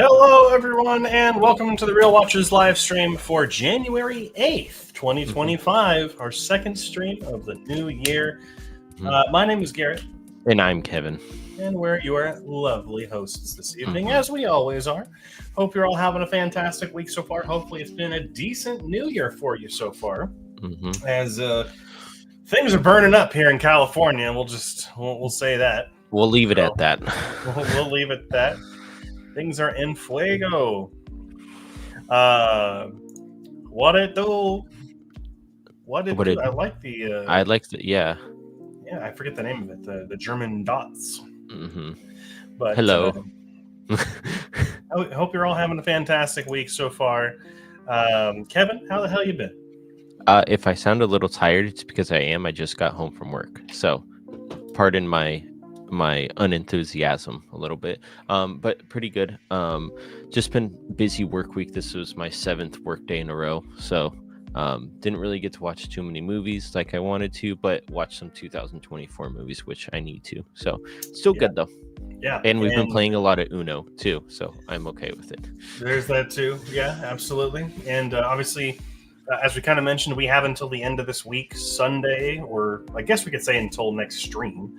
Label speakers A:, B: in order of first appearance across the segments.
A: Hello, everyone, and welcome to the Real Watchers live stream for January 8th, 2025, our second stream of the new year. My name is Garrett.
B: And I'm Kevin.
A: And we're your lovely hosts this evening, as we always are. Hope you're all having a fantastic week so far. Hopefully it's been a decent new year for you so far. As things are burning up here in California, we'll say that.
B: We'll leave it at that.
A: We'll leave it at that. Things are in fuego. What it do? I like the.
B: Yeah.
A: Yeah, I forget the name of it. The German dots. But
B: hello.
A: I hope you're all having a fantastic week so far. Kevin, how the hell you been?
B: If I sound a little tired, it's because I am. I just got home from work, so pardon my unenthusiasm a little bit, but pretty good. Just been busy work week. This was my 7th work day in a row, so didn't really get to watch too many movies like I wanted to, but watch some 2024 movies, which I need to. So still good though.
A: Yeah,
B: and we've been playing a lot of Uno too, so I'm okay with it.
A: There's that too. Yeah, absolutely. And obviously, as we kind of mentioned, we have until the end of this week, Sunday, or I guess we could say until next stream,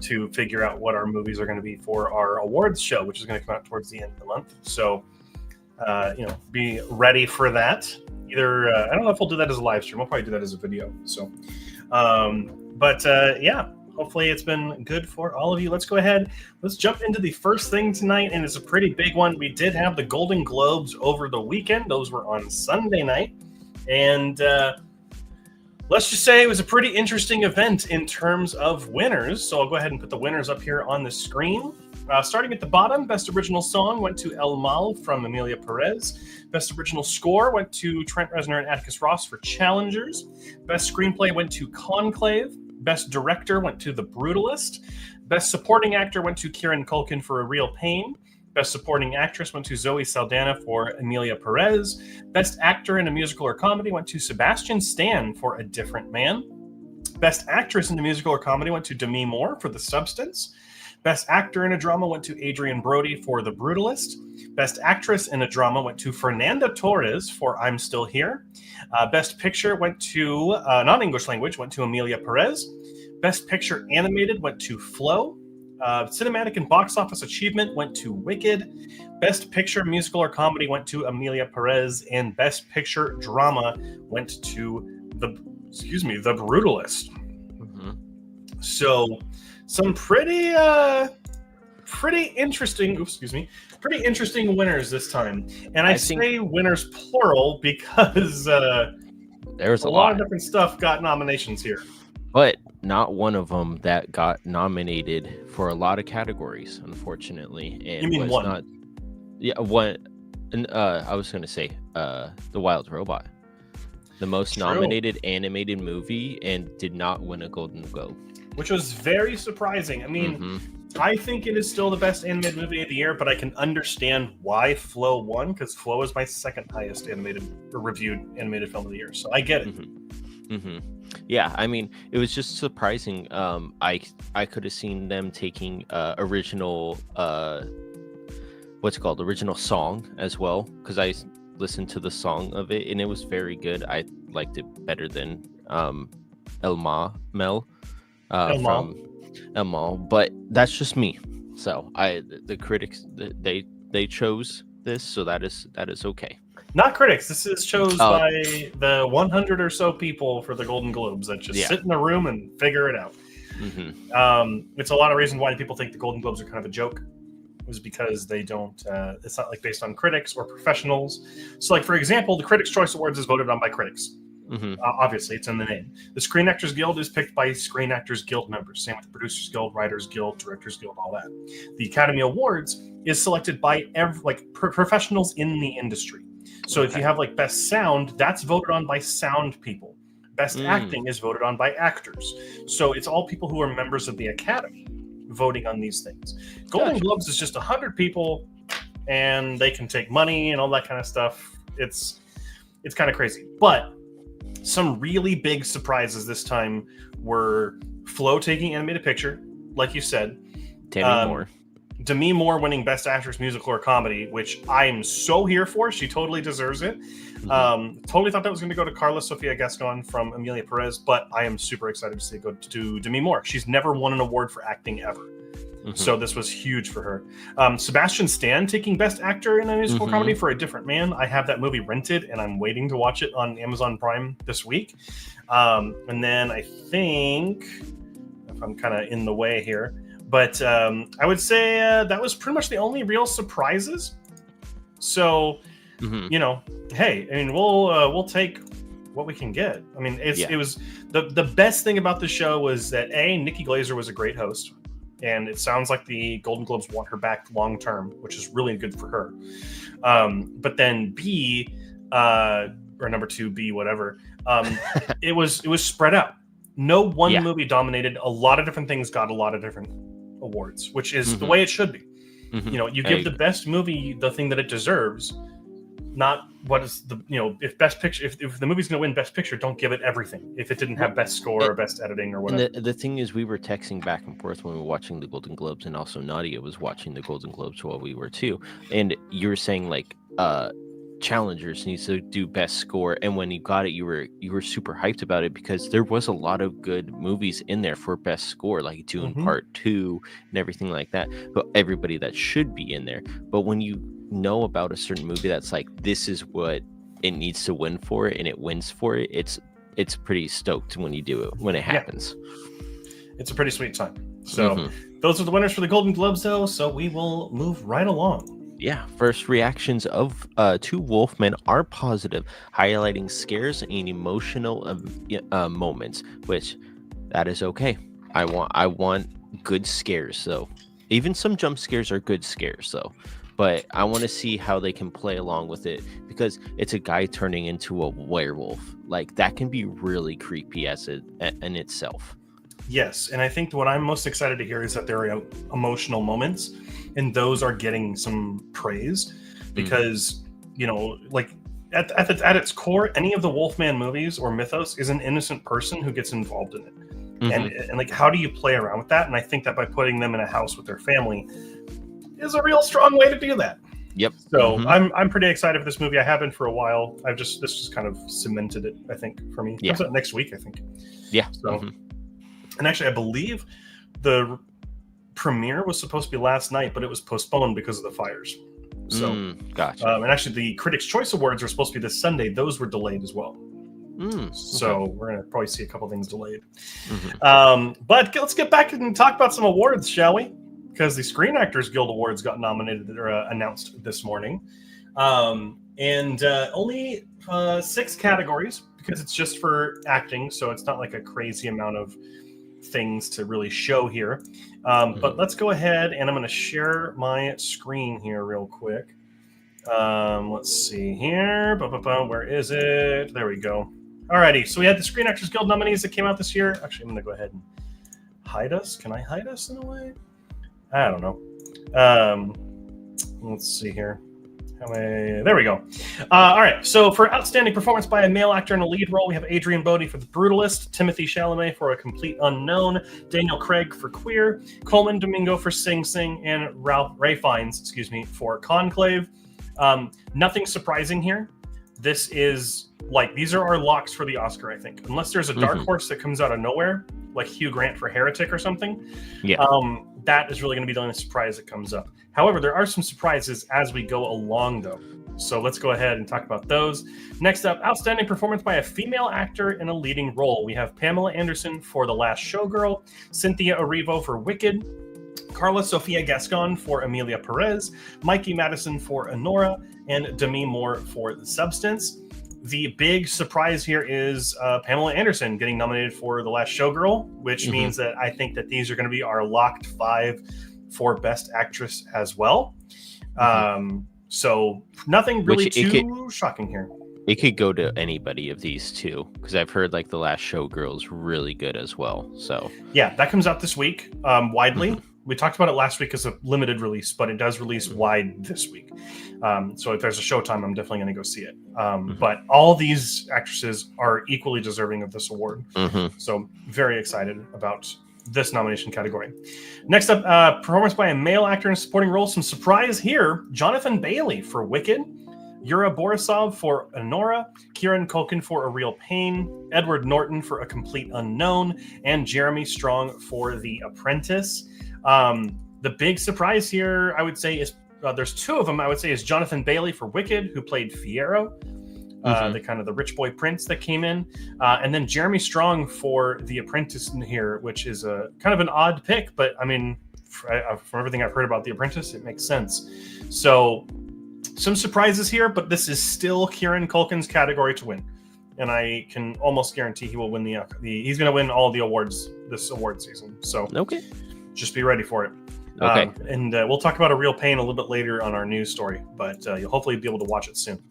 A: to figure out what our movies are going to be for our awards show, which is going to come out towards the end of the month. So, be ready for that. Either I don't know if we'll do that as a live stream. We'll probably do that as a video. So, yeah. Hopefully it's been good for all of you. Let's go ahead. Let's jump into the first thing tonight, and it's a pretty big one. We did have the Golden Globes over the weekend. Those were on Sunday night. And let's just say it was a pretty interesting event in terms of winners. So I'll go ahead and put the winners up here on the screen. Starting at the bottom, Best Original Song went to El Mal from Emilia Perez. Best Original Score went to Trent Reznor and Atticus Ross for Challengers. Best Screenplay went to Conclave. Best Director went to The Brutalist. Best Supporting Actor went to Kieran Culkin for A Real Pain. Best Supporting Actress went to Zoe Saldana for Emilia Perez. Best Actor in a Musical or Comedy went to Sebastian Stan for A Different Man. Best Actress in a Musical or Comedy went to Demi Moore for The Substance. Best Actor in a Drama went to Adrian Brody for The Brutalist. Best Actress in a Drama went to Fernanda Torres for I'm Still Here. Best Picture went to, non-English language, went to Emilia Perez. Best Picture Animated went to Flow. Cinematic and Box Office Achievement went to Wicked. Best Picture Musical or Comedy went to Emilia Perez. And Best Picture Drama went to The Brutalist. So some pretty interesting winners this time. And I say winners plural because
B: there's
A: a lot of different stuff got nominations here.
B: But not one of them that got nominated for a lot of categories, unfortunately. And
A: you mean one?
B: One. I was going to say The Wild Robot. The most nominated animated movie and did not win a Golden Globe.
A: Which was very surprising. I mean, I think it is still the best animated movie of the year, but I can understand why Flow won, because Flow is my second highest reviewed animated film of the year. So I get it.
B: Yeah, I mean, it was just surprising. I could have seen them taking original original song as well, because I listened to the song of it and it was very good. I liked it better than El Mal. From El Mal, but that's just me. So the critics they chose this, so that is okay.
A: Not critics. This is chose by the 100 or so people for the Golden Globes that just sit in a room and figure it out. It's a lot of reasons why people think the Golden Globes are kind of a joke. Was because they don't. It's not like based on critics or professionals. So, like for example, the Critics' Choice Awards is voted on by critics. Obviously, it's in the name. The Screen Actors Guild is picked by Screen Actors Guild members. Same with the Producers Guild, Writers Guild, Directors Guild, all that. The Academy Awards is selected by professionals in the industry. So if you have like Best Sound, that's voted on by sound people. Best Acting is voted on by actors. So it's all people who are members of the Academy voting on these things. Golden Globes is just 100 people, and they can take money and all that kind of stuff. It's kind of crazy, but some really big surprises this time were Flow taking animated picture, like you said.
B: Demi Moore.
A: Demi Moore winning Best Actress Musical or Comedy, which I am so here for. She totally deserves it. Totally thought that was going to go to Carla Sofia Gascon from Emilia Perez, but I am super excited to see it go to Demi Moore. She's never won an award for acting ever. So this was huge for her. Sebastian Stan taking Best Actor in a Musical Comedy for A Different Man. I have that movie rented, and I'm waiting to watch it on Amazon Prime this week. And then I think, if I'm kind of in the way here, but I would say that was pretty much the only real surprises. So, you know, hey, I mean, we'll take what we can get. I mean, it was the best thing about the show was that Nikki Glaser was a great host. And it sounds like the Golden Globes want her back long term, which is really good for her. But then B, or number 2B, whatever, it was spread out. No one movie dominated. A lot of different things got a lot of different awards, which is the way it should be. You know, you give the best movie the thing that it deserves, not what is the, you know, if Best Picture, if the movie's going to win Best Picture, don't give it everything. If it didn't have Best Score or Best Editing or whatever.
B: And the thing is, we were texting back and forth when we were watching the Golden Globes, and also Nadia was watching the Golden Globes while we were too. And you were saying like, Challengers needs to do Best Score, and when you got it, you were super hyped about it because there was a lot of good movies in there for Best Score, like Dune Part 2 and everything like that. But everybody that should be in there. But when you know about a certain movie that's like, this is what it needs to win for it, and it wins for it, it's pretty stoked when you do it, when it happens.
A: It's a pretty sweet time. So those are the winners for the Golden Globes, though. So we will move right along.
B: Yeah, first reactions of to Wolfman are positive, highlighting scares and emotional moments, which that is okay. I want good scares, so even some jump scares are good scares, though. But I want to see how they can play along with it, because it's a guy turning into a werewolf. Like, that can be really creepy in itself.
A: Yes, and I think what I'm most excited to hear is that there are emotional moments, and those are getting some praise, because you know, like at its core, any of the Wolfman movies or mythos is an innocent person who gets involved in it, and like, how do you play around with that? And I think that by putting them in a house with their family is a real strong way to do that.
B: Yep.
A: So I'm pretty excited for this movie. I have been for a while. This just kind of cemented it, I think, for me. Comes out next week, I think. Yeah. So. And actually, I believe the premiere was supposed to be last night, but it was postponed because of the fires. So,
B: gotcha.
A: And actually, the Critics' Choice Awards were supposed to be this Sunday. Those were delayed as well. So we're going to probably see a couple things delayed. But let's get back and talk about some awards, shall we? Because the Screen Actors Guild Awards got nominated or announced this morning. And only 6 categories, because it's just for acting. So it's not like a crazy amount of things to really show here, but let's go ahead and I'm going to share my screen here real quick. Let's see here. Where is it? There we go. Alrighty, so we had the Screen Actors Guild nominees that came out this year. Actually, I'm going to go ahead and hide us. Can I hide us in a way? I don't know. Let's see here. There we go. All right. So for outstanding performance by a male actor in a lead role, we have Adrian Brody for The Brutalist, Timothy Chalamet for A Complete Unknown, Daniel Craig for Queer, Coleman Domingo for Sing Sing, and Ray Fiennes, for Conclave. Nothing surprising here. This is these are our locks for the Oscar, I think. Unless there's a dark horse that comes out of nowhere, like Hugh Grant for Heretic or something. Yeah. That is really going to be the only surprise that comes up. However, there are some surprises as we go along, though. So let's go ahead and talk about those. Next up, outstanding performance by a female actor in a leading role. We have Pamela Anderson for The Last Showgirl, Cynthia Erivo for Wicked, Carla Sofia Gascon for Emilia Perez, Mikey Madison for Honora, and Demi Moore for The Substance. The big surprise here is Pamela Anderson getting nominated for The Last Showgirl, which means that I think that these are going to be our locked 5 for Best Actress as well. So nothing really shocking here.
B: It could go to anybody of these two, because I've heard The Last Showgirl is really good as well. So
A: yeah, that comes out this week widely. We talked about it last week as a limited release, but it does release wide this week. So if there's a showtime, I'm definitely going to go see it. But all these actresses are equally deserving of this award. So very excited about this nomination category. Next up, performance by a male actor in a supporting role. Some surprise here. Jonathan Bailey for Wicked, Yura Borisov for Honora, Kieran Culkin for A Real Pain, Edward Norton for A Complete Unknown, and Jeremy Strong for The Apprentice. The big surprise here, I would say, is there's two of them. I would say is Jonathan Bailey for Wicked, who played Fiyero, the kind of the rich boy prince that came in, and then Jeremy Strong for The Apprentice in here, which is a kind of an odd pick, but I mean, from everything I've heard about The Apprentice, it makes sense. So some surprises here, but this is still Kieran Culkin's category to win, and I can almost guarantee he will win he's going to win all the awards this award season. So
B: okay,
A: just be ready for it.
B: Okay,
A: and we'll talk about A Real Pain a little bit later on our news story, but you'll hopefully be able to watch it soon.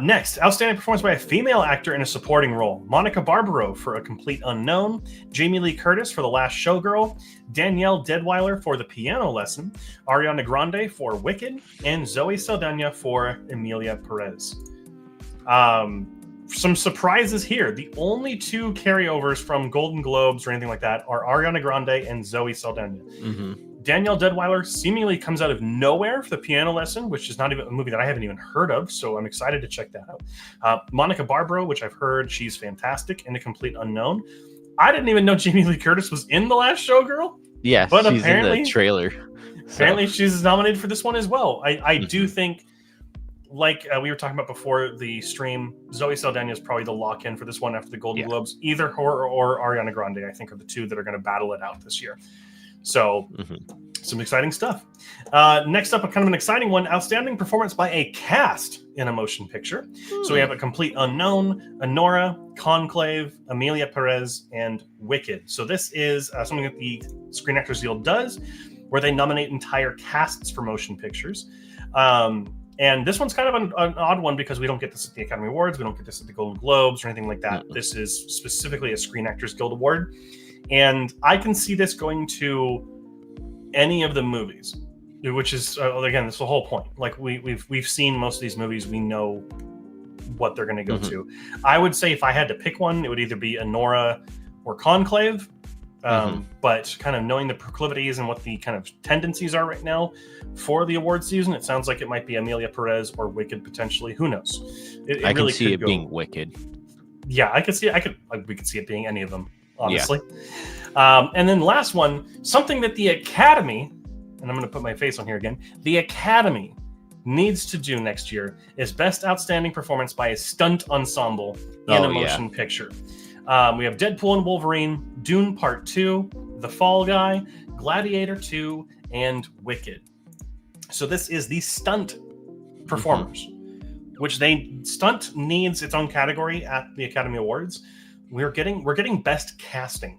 A: Next, outstanding performance by a female actor in a supporting role. Monica Barbaro for A Complete Unknown, Jamie Lee Curtis for The Last Showgirl, Danielle Deadweiler for The Piano Lesson, Ariana Grande for Wicked, and Zoe Saldana for Emilia Perez. Some surprises here. The only two carryovers from Golden Globes or anything like that are Ariana Grande and Zoe Saldana. Danielle Deadweiler seemingly comes out of nowhere for The Piano Lesson, which is not even a movie that I haven't even heard of, so I'm excited to check that out. Monica Barbaro, which I've heard she's fantastic, in A Complete Unknown. I didn't even know Jamie Lee Curtis was in The Last Showgirl.
B: Yeah,
A: but
B: she's
A: apparently,
B: in the trailer.
A: Apparently, she's nominated for this one as well. I do think, like we were talking about before the stream, Zoe Saldana is probably the lock-in for this one after the Golden Globes. Either her or Ariana Grande, I think, are the two that are going to battle it out this year. So, some exciting stuff. Next up, a kind of an exciting one. Outstanding performance by a cast in a motion picture. So we have A Complete Unknown, Honora, Conclave, Emilia Perez, and Wicked. So this is something that the Screen Actors Guild does, where they nominate entire casts for motion pictures. And this one's kind of an odd one because we don't get this at the Academy Awards. We don't get this at the Golden Globes or anything like that. This is specifically a Screen Actors Guild Award. And I can see this going to any of the movies, which is, again, that's the whole point. Like, we've seen most of these movies. We know what they're going to go to. I would say if I had to pick one, it would either be Honora or Conclave. But kind of knowing the proclivities and what the kind of tendencies are right now for the award season, it sounds like it might be Emilia Perez or Wicked potentially. Who knows?
B: I can see it being Wicked.
A: Yeah, I could see it. We could see it being any of them, honestly. Yeah. And then last one, something that the Academy, and I'm going to put my face on here again, the Academy needs to do next year is Best Outstanding Performance by a Stunt Ensemble in a motion picture. We have Deadpool and Wolverine, Dune Part 2, The Fall Guy, Gladiator 2, and Wicked. So this is the stunt performers, which stunt needs its own category at the Academy Awards. We're getting best casting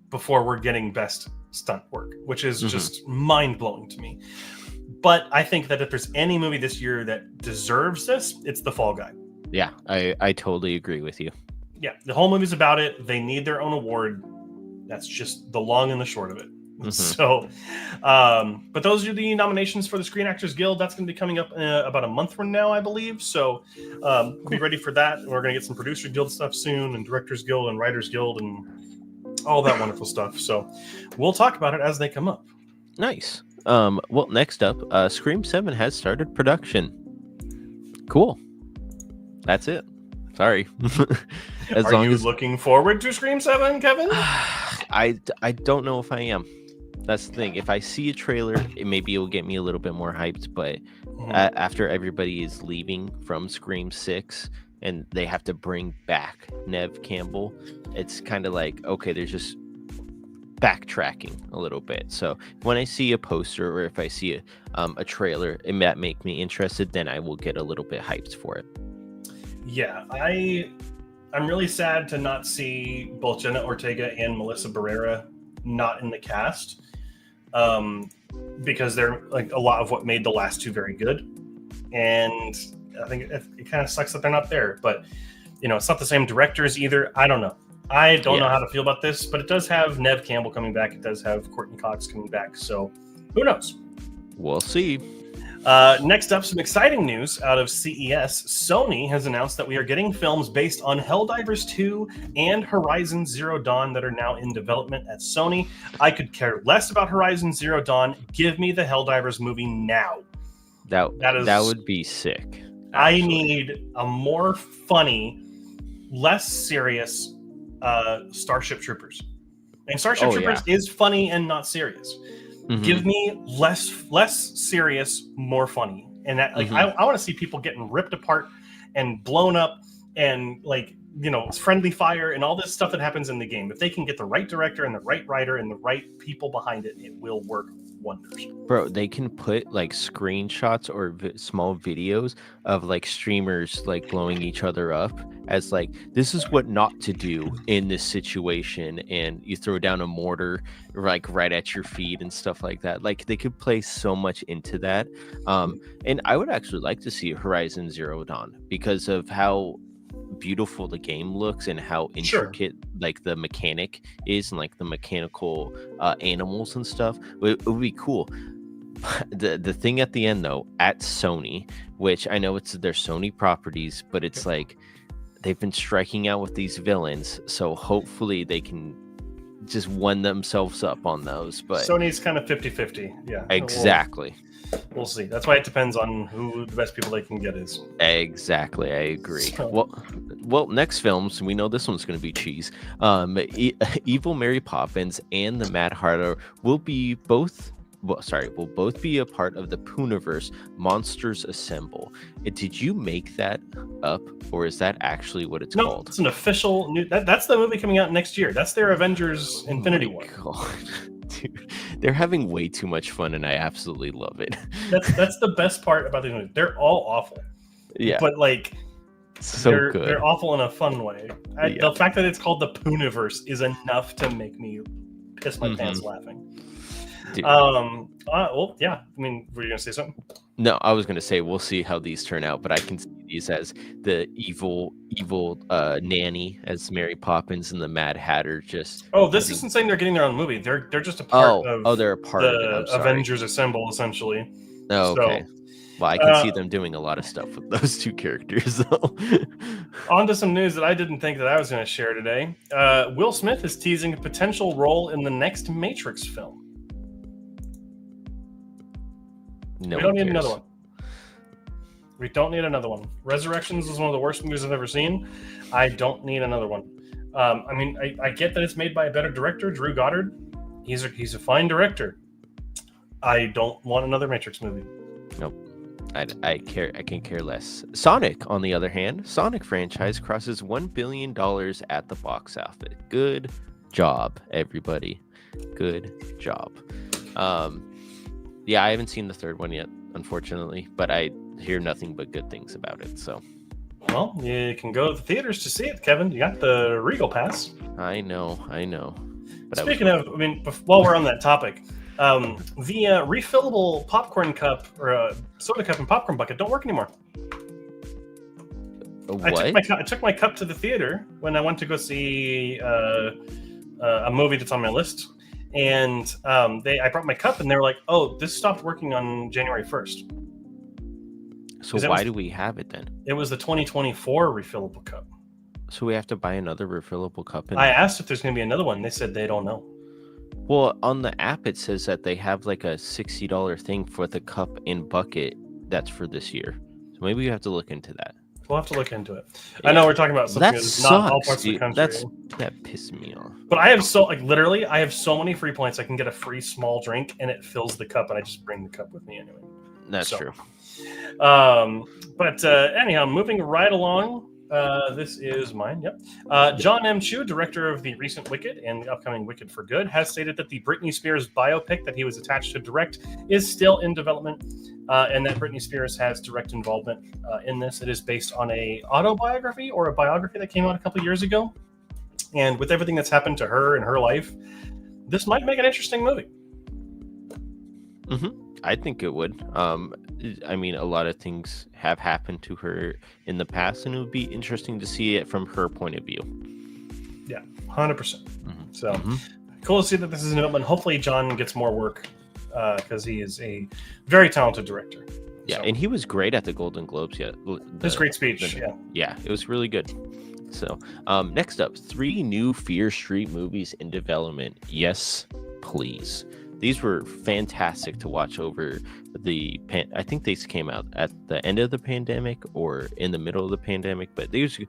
A: before we're getting best stunt work, which is just mind-blowing to me. But I think that if there's any movie this year that deserves this, it's The Fall Guy. Yeah,
B: I totally agree with you.
A: Yeah, the whole movie's about it. They need their own award. That's just the long and the short of it. So, but those are the nominations for the Screen Actors Guild. That's going to be coming up in about a month from now, I believe. So be ready for that. We're going to get some Producer Guild stuff soon, and Directors Guild and Writers Guild and all that wonderful stuff. So we'll talk about it as they come up.
B: Nice. Well, next up, Scream 7 has started production. Cool. That's it. Sorry.
A: Are you looking forward to Scream 7, Kevin?
B: I don't know if I am. That's the thing. If I see a trailer, maybe it will get me a little bit more hyped. But after everybody is leaving from Scream 6 and they have to bring back Neve Campbell, it's kind of like, okay, there's just backtracking a little bit. So when I see a poster or if I see a trailer, it might make me interested, then I will get a little bit hyped for it.
A: Yeah, I'm really sad to not see both Jenna Ortega and Melissa Barrera not in the cast, because they're like a lot of what made the last two very good, and I think it kind of sucks that they're not there. But it's not the same directors either. I don't know. I don't know how to feel about this, but it does have Neve Campbell coming back. It does have Courtney Cox coming back. So who knows?
B: We'll see.
A: Next up, some exciting news out of CES. Sony has announced that we are getting films based on Helldivers 2 and Horizon Zero Dawn that are now in development at Sony. I could care less about Horizon Zero Dawn. Give me the Helldivers movie now.
B: That would be sick. Actually.
A: I need a more funny, less serious Starship Troopers. And Starship Troopers is funny and not serious. Mm-hmm. Give me less serious, more funny. And that, like, I want to see people getting ripped apart and blown up and, like, you know, friendly fire and all this stuff that happens in the game. If they can get the right director and the right writer and the right people behind it, it will work wonders.
B: Bro, they can put like screenshots or small videos of like streamers like blowing each other up as like, this is what not to do in this situation, and you throw down a mortar like right at your feet and stuff like that. Like, they could play so much into that. And I would actually like to see Horizon Zero Dawn because of how beautiful the game looks and how intricate like the mechanic is, and like the mechanical animals and stuff. It would be cool. The thing at the end though, at Sony, which I know it's their Sony properties, but it's like they've been striking out with these villains, so hopefully they can just one themselves up on those. But
A: Sony's kind of 50-50. Yeah,
B: exactly.
A: We'll see. That's why it depends on who the best people they can get is.
B: Exactly, I agree. So. Well, next films, we know this one's going to be cheese. Evil Mary Poppins and the Mad Hatter will both be a part of the Pooniverse Monsters Assemble. Did you make that up, or is that actually what it's called?
A: It's an official new. That's the movie coming out next year. That's their Avengers Infinity War.
B: God. Dude, they're having way too much fun, and I absolutely love it.
A: That's the best part about these movies. They're all awful. Yeah, but like,
B: so good.
A: They're awful in a fun way. The fact that it's called the Pooniverse is enough to make me piss my pants laughing. Dude. Well, yeah. I mean, were you gonna say something?
B: No, I was gonna say we'll see how these turn out, but I can see these as the evil nanny as Mary Poppins and the Mad Hatter.
A: This isn't saying they're getting their own movie. They're just a part of.
B: They're a part
A: of the Avengers Assemble, essentially.
B: Oh, okay. Well, I can see them doing a lot of stuff with those two characters, though.
A: On to some news that I didn't think that I was going to share today. Will Smith is teasing a potential role in the next Matrix film. We don't need another one. We don't need another one. Resurrections is one of the worst movies I've ever seen. I don't need another one. I mean, I get that it's made by a better director, Drew Goddard. He's a fine director. I don't want another Matrix movie.
B: Nope. I can care less. Sonic, on the other hand, Sonic franchise crosses $1 billion at the box office. Good job, everybody. Good job. Yeah, I haven't seen the third one yet, unfortunately, but I hear nothing but good things about it. So,
A: well, you can go to the theaters to see it, Kevin. You got the Regal Pass.
B: I know.
A: But speaking of, I mean, while we're on that topic, the refillable popcorn cup or soda cup and popcorn bucket don't work anymore.
B: What?
A: I took my cup to the theater when I went to go see a movie that's on my list. And I brought my cup, and they were like, "Oh, this stopped working on January 1st."
B: So why do we have it then?
A: It was the 2024 refillable cup.
B: So we have to buy another refillable cup.
A: I asked if there's going to be another one. They said they don't know.
B: Well, on the app it says that they have like a $60 thing for the cup and bucket that's for this year. So maybe you have to look into that.
A: We'll have to look into it. Yeah. I know we're talking about something that's not all parts of the country.
B: That pissed me off.
A: But I have so many free points. I can get a free small drink, and it fills the cup, and I just bring the cup with me anyway.
B: That's true.
A: But anyhow, moving right along. This is mine. Yep. John M. Chu, director of the recent Wicked and the upcoming Wicked for Good, has stated that the Britney Spears biopic that he was attached to direct is still in development, and that Britney Spears has direct involvement in this. It is based on a autobiography or a biography that came out a couple years ago, and with everything that's happened to her in her life, this might make an interesting movie.
B: I think it would. I mean, a lot of things have happened to her in the past, and it would be interesting to see it from her point of view.
A: Yeah, 100%. So cool to see that this is an development. Hopefully John gets more work because he is a very talented director.
B: Yeah,
A: So,
B: and he was great at the Golden Globes. Yeah,
A: this great speech.
B: Yeah, it was really good. So, next up, 3 new Fear Street movies in development. Yes, please. These were fantastic to watch over the I think these came out at the end of the pandemic or in the middle of the pandemic, but these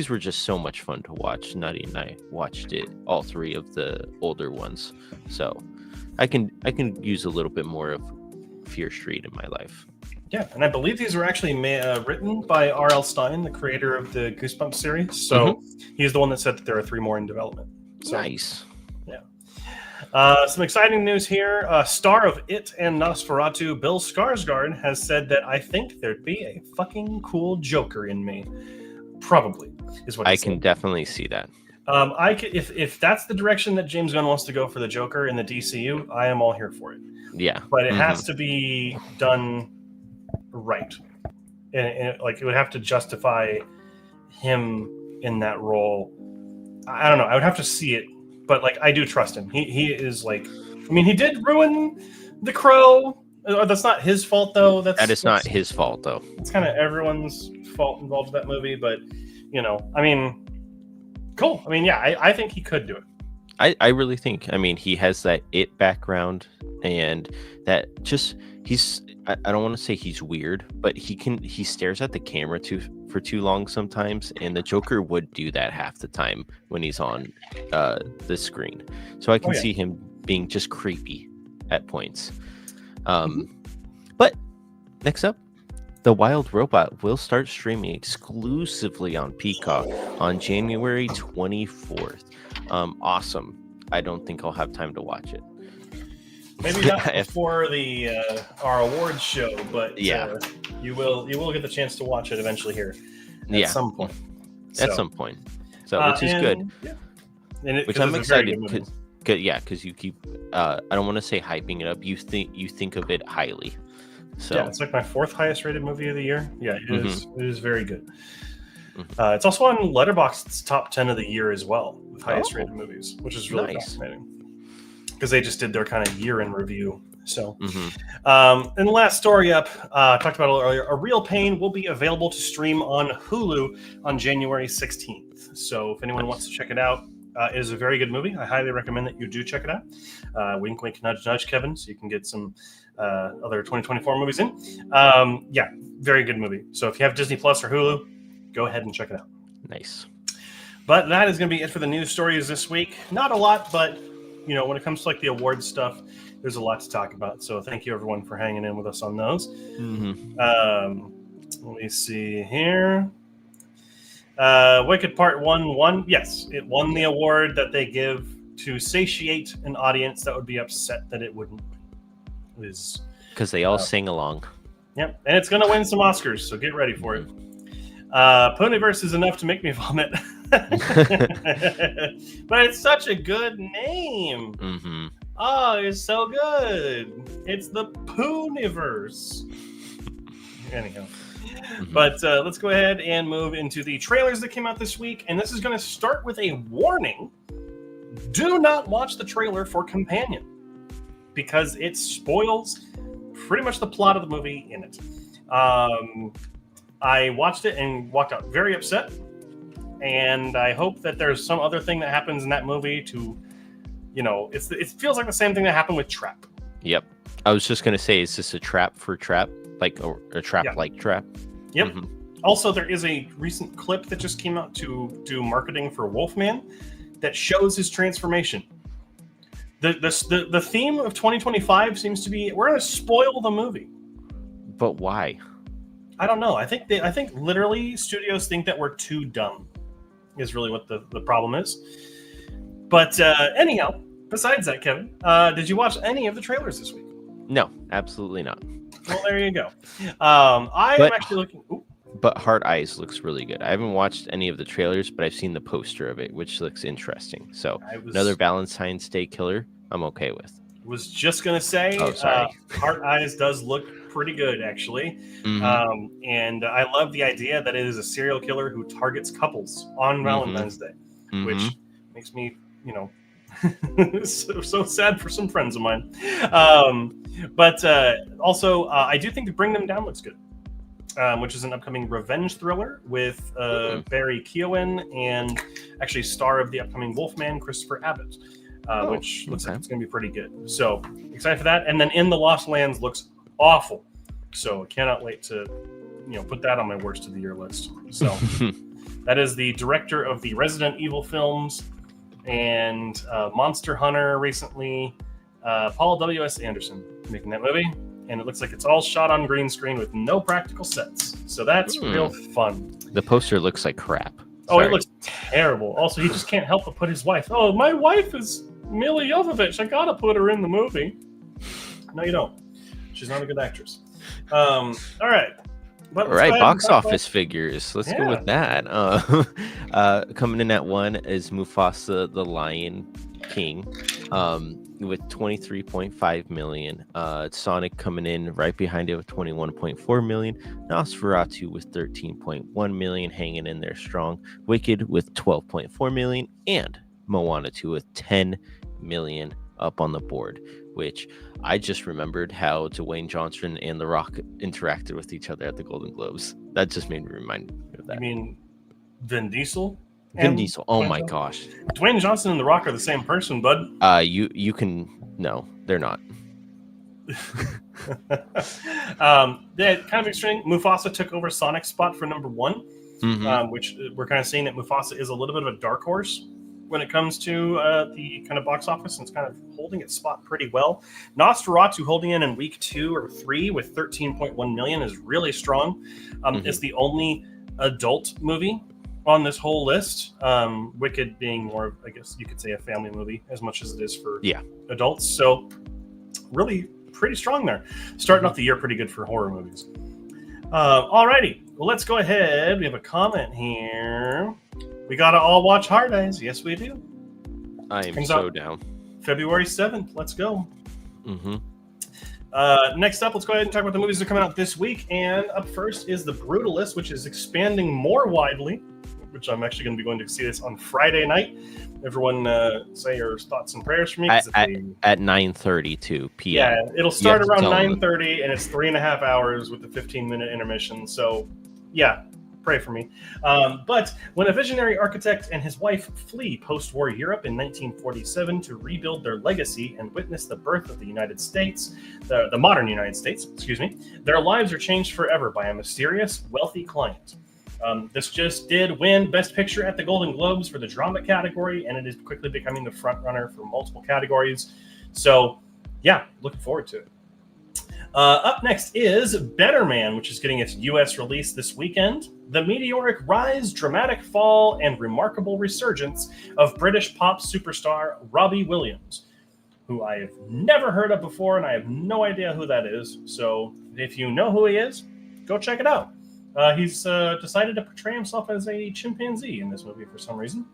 B: were just so much fun to watch. Nutty and I watched it, all 3 of the older ones. So, I can use a little bit more of Fear Street in my life.
A: Yeah, and I believe these were actually written by R.L. Stine, the creator of the Goosebumps series. So he's the one that said that there are 3 more in development. So,
B: nice.
A: Yeah. Some exciting news here. Star of It and Nosferatu, Bill Skarsgård, has said that I think there'd be a fucking cool Joker in me. Probably, is what he said.
B: I can definitely see that.
A: If that's the direction that James Gunn wants to go for the Joker in the DCU, I am all here for it.
B: Yeah.
A: But it has to be done right, and like it would have to justify him in that role. I don't know. I would have to see it, but like I do trust him. He is like, I mean, he did ruin The Crow. That's not his fault though. That's
B: not his fault though.
A: It's kind of everyone's fault involved with that movie, but I mean, cool. I mean, yeah, I think he could do it.
B: I really think. I mean, he has that It background, and that just I don't want to say he's weird, but he stares at the camera for too long sometimes, and the Joker would do that half the time when he's on the screen. So I can see him being just creepy at points. But next up, The Wild Robot will start streaming exclusively on Peacock on January 24th. Awesome. I don't think I'll have time to watch it.
A: Maybe not before our awards show, but you will get the chance to watch it eventually here at some point.
B: At some point. So which is good.
A: Yeah.
B: Which I'm excited because you keep I don't want to say hyping it up. You think of it highly. So
A: yeah, it's like my 4th highest rated movie of the year. Yeah, it is. It is very good. It's also on Letterboxd's top 10 of the year as well, with highest rated movies, which is really fascinating because they just did their kind of year in review. So, and the last story up, talked about it earlier. A Real Pain will be available to stream on Hulu on January 16th. So, if anyone wants to check it out, it is a very good movie. I highly recommend that you do check it out. Wink, wink, nudge, nudge, Kevin, so you can get some other 2024 movies in. Yeah, very good movie. So, if you have Disney Plus or Hulu, go ahead and check it out.
B: Nice.
A: But that is going to be it for the news stories this week. Not a lot, but when it comes to like the awards stuff, there's a lot to talk about. So thank you everyone for hanging in with us on those. Let me see here. Wicked Part 1 won. Yes, it won the award that they give to satiate an audience that would be upset that it wouldn't.
B: Because they all sing along.
A: Yep, and it's going to win some Oscars, so get ready for it. Ponyverse is enough to make me vomit. But it's such a good name. Oh, it's so good. It's the Ponyverse. Anyhow. But let's go ahead and move into the trailers that came out this week. And this is going to start with a warning. Do not watch the trailer for Companion, because it spoils pretty much the plot of the movie in it. I watched it and walked out very upset. And I hope that there's some other thing that happens in that movie to, it feels like the same thing that happened with Trap.
B: Yep. I was just going to say, is this a trap for Trap? Like a trap like Trap?
A: Yep. Also, there is a recent clip that just came out to do marketing for Wolfman that shows his transformation. The theme of 2025 seems to be, we're going to spoil the movie.
B: But why?
A: I don't know. I think literally studios think that we're too dumb is really what the problem is. But anyhow, besides that, Kevin, did you watch any of the trailers this week?
B: No, absolutely not.
A: Well, there you go. I'm actually looking. Ooh.
B: But Heart Eyes looks really good. I haven't watched any of the trailers, but I've seen the poster of it, which looks interesting. So another Valentine's Day killer, I'm okay with.
A: Was just gonna say, Heart Eyes does look pretty good, actually. And I love the idea that it is a serial killer who targets couples on Valentine's Day, which makes me, so sad for some friends of mine. But also, I do think the Bring Them Down looks good, which is an upcoming revenge thriller with Barry Keoghan and actually star of the upcoming Wolfman, Christopher Abbott, which looks like it's going to be pretty good. So excited for that. And then In the Lost Lands looks awful. So I cannot wait to put that on my worst of the year list. So that is the director of the Resident Evil films and Monster Hunter recently, Paul W.S. Anderson making that movie. And it looks like it's all shot on green screen with no practical sets. So that's real fun.
B: The poster looks like crap.
A: Oh, it looks terrible. Also, he just can't help but put his wife. Oh, my wife is Mila Jovovich. I gotta put her in the movie. No, you don't. She's not a good actress. All right.
B: All right, box office figures. Let's go with that. Coming in at 1 is Mufasa the Lion King with 23.5 million. Sonic coming in right behind it with 21.4 million. Nosferatu with 13.1 million, hanging in there strong. Wicked with 12.4 million. And Moana 2 with 10 million up on the board, which I just remembered how Dwayne Johnson and The Rock interacted with each other at the Golden Globes. That just made me remind me of that.
A: You mean Vin Diesel?
B: Vin Diesel. Oh my gosh.
A: Dwayne Johnson and The Rock are the same person, bud.
B: You can no, they're not.
A: Yeah, kind of extreme. Mufasa took over Sonic's spot for number 1, which we're kind of seeing that Mufasa is a little bit of a dark horse when it comes to the kind of box office, and it's kind of holding its spot pretty well. Nosferatu holding in week 2 or 3 with 13.1 million is really strong. It's the only adult movie on this whole list. Wicked being more, I guess you could say, a family movie as much as it is for adults. So really pretty strong there. Starting off the year pretty good for horror movies. Alrighty, well, let's go ahead. We have a comment here. We gotta all watch Hard Eyes. Yes, we do.
B: I am so down.
A: February 7th. Let's go. Next up, let's go ahead and talk about the movies that are coming out this week. And up first is The Brutalist, which is expanding more widely, which I'm actually going to be going to see this on Friday night. Everyone say your thoughts and prayers for me.
B: At 9:32 p.m.
A: Yeah, it'll start around 9:30, and it's 3.5 hours with a 15-minute intermission. So, yeah. Pray for me. But when a visionary architect and his wife flee post-war Europe in 1947 to rebuild their legacy and witness the birth of the United States, the modern United States, their lives are changed forever by a mysterious, wealthy client. This just did win Best Picture at the Golden Globes for the drama category, and it is quickly becoming the front runner for multiple categories. So, yeah, looking forward to it. Up next is Better Man, which is getting its U.S. release this weekend. The meteoric rise, dramatic fall, and remarkable resurgence of British pop superstar Robbie Williams, who I have never heard of before, and I have no idea who that is. So if you know who he is, go check it out. He's decided to portray himself as a chimpanzee in this movie for some reason.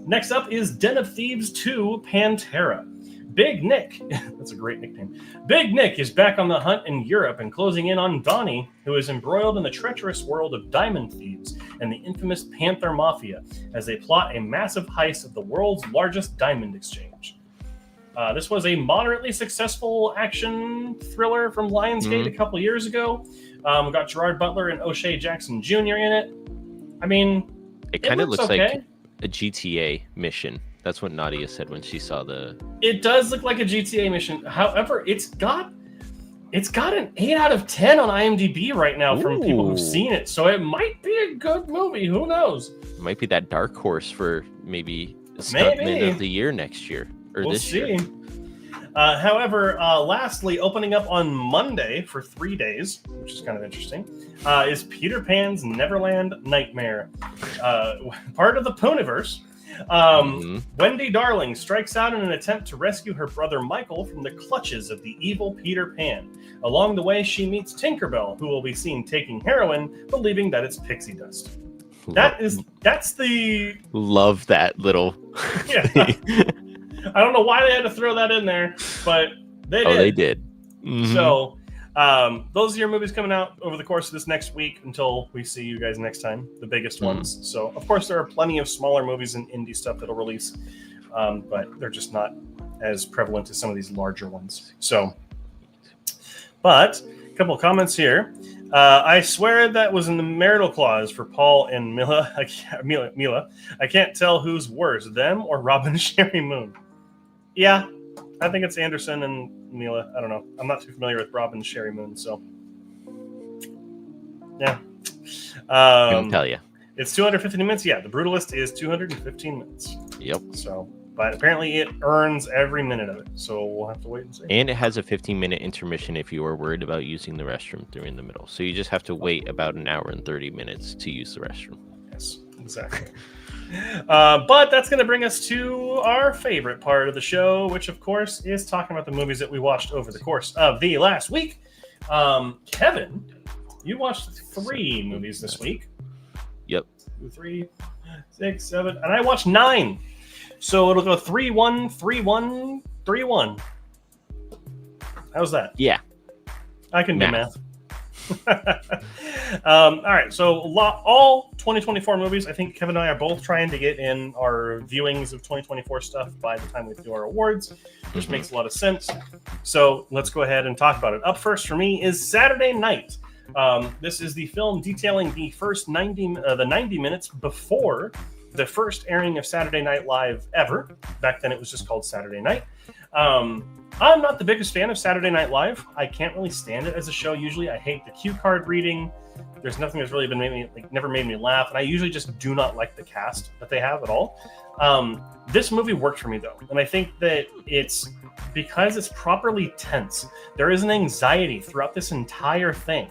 A: Next up is Den of Thieves 2 Pantera. Big Nick, that's a great nickname. Big Nick is back on the hunt in Europe and closing in on Donnie, who is embroiled in the treacherous world of diamond thieves and the infamous Panther Mafia as they plot a massive heist of the world's largest diamond exchange. This was a moderately successful action thriller from Lionsgate a couple years ago. We got Gerard Butler and O'Shea Jackson Jr. in it. I mean,
B: it kind of looks like a GTA mission. That's what Nadia said when she saw the...
A: It does look like a GTA mission. However, it's got an 8 out of 10 on IMDb right now from people who've seen it. So it might be a good movie. Who knows? It
B: might be that dark horse for maybe Stuntman of the Year next year. Or
A: we'll
B: this
A: see.
B: year.
A: However, lastly, opening up on Monday for 3 days, which is kind of interesting, is Peter Pan's Neverland Nightmare. Part of the Pooniverse. Wendy Darling strikes out in an attempt to rescue her brother Michael from the clutches of the evil Peter Pan. Along the way, she meets Tinkerbell, who will be seen taking heroin, believing that it's pixie dust. That's the...
B: Love that little...
A: Yeah. I don't know why they had to throw that in there, but they did.
B: Oh, they did.
A: So, Those are your movies coming out over the course of this next week until we see you guys next time, the biggest ones. So, of course, there are plenty of smaller movies and indie stuff that'll release, but they're just not as prevalent as some of these larger ones. So, but a couple of comments here. I swear that was in the marital clause for Paul and Mila. Mila. I can't tell who's worse, them or Robin and Sherry Moon. Yeah, I think it's Anderson and Mila. I don't know. I'm not too familiar with Robin and Sherry Moon, so yeah.
B: Couldn't tell you.
A: It's 215 minutes. Yeah, The Brutalist is 215 minutes.
B: Yep.
A: So, but apparently it earns every minute of it. So we'll have to wait and see.
B: And it has a 15-minute intermission if you are worried about using the restroom during the middle. So you just have to wait about an hour and 30 minutes to use the restroom.
A: Yes, exactly. But that's going to bring us to our favorite part of the show, which, of course, is talking about the movies that we watched over the course of the last week. Kevin, you watched 3 movies this week.
B: Yep.
A: 2, 3, 6, 7, and I watched 9. So it'll go 3-1, 3-1, 3-1. How's that?
B: Yeah.
A: I can do math. All right, so all 2024 movies. I think Kevin and I are both trying to get in our viewings of 2024 stuff by the time we do our awards, which makes a lot of sense. So let's go ahead and talk about it. Up first for me is Saturday Night. This is the film detailing the first 90 minutes before the first airing of Saturday Night Live ever. Back then it was just called Saturday Night. I'm not the biggest fan of Saturday Night Live. I can't really stand it as a show usually. I hate the cue card reading. There's nothing that's really been never made me laugh, and I usually just do not like the cast that they have at all. This movie worked for me though, and I think that it's because it's properly tense. There is an anxiety throughout this entire thing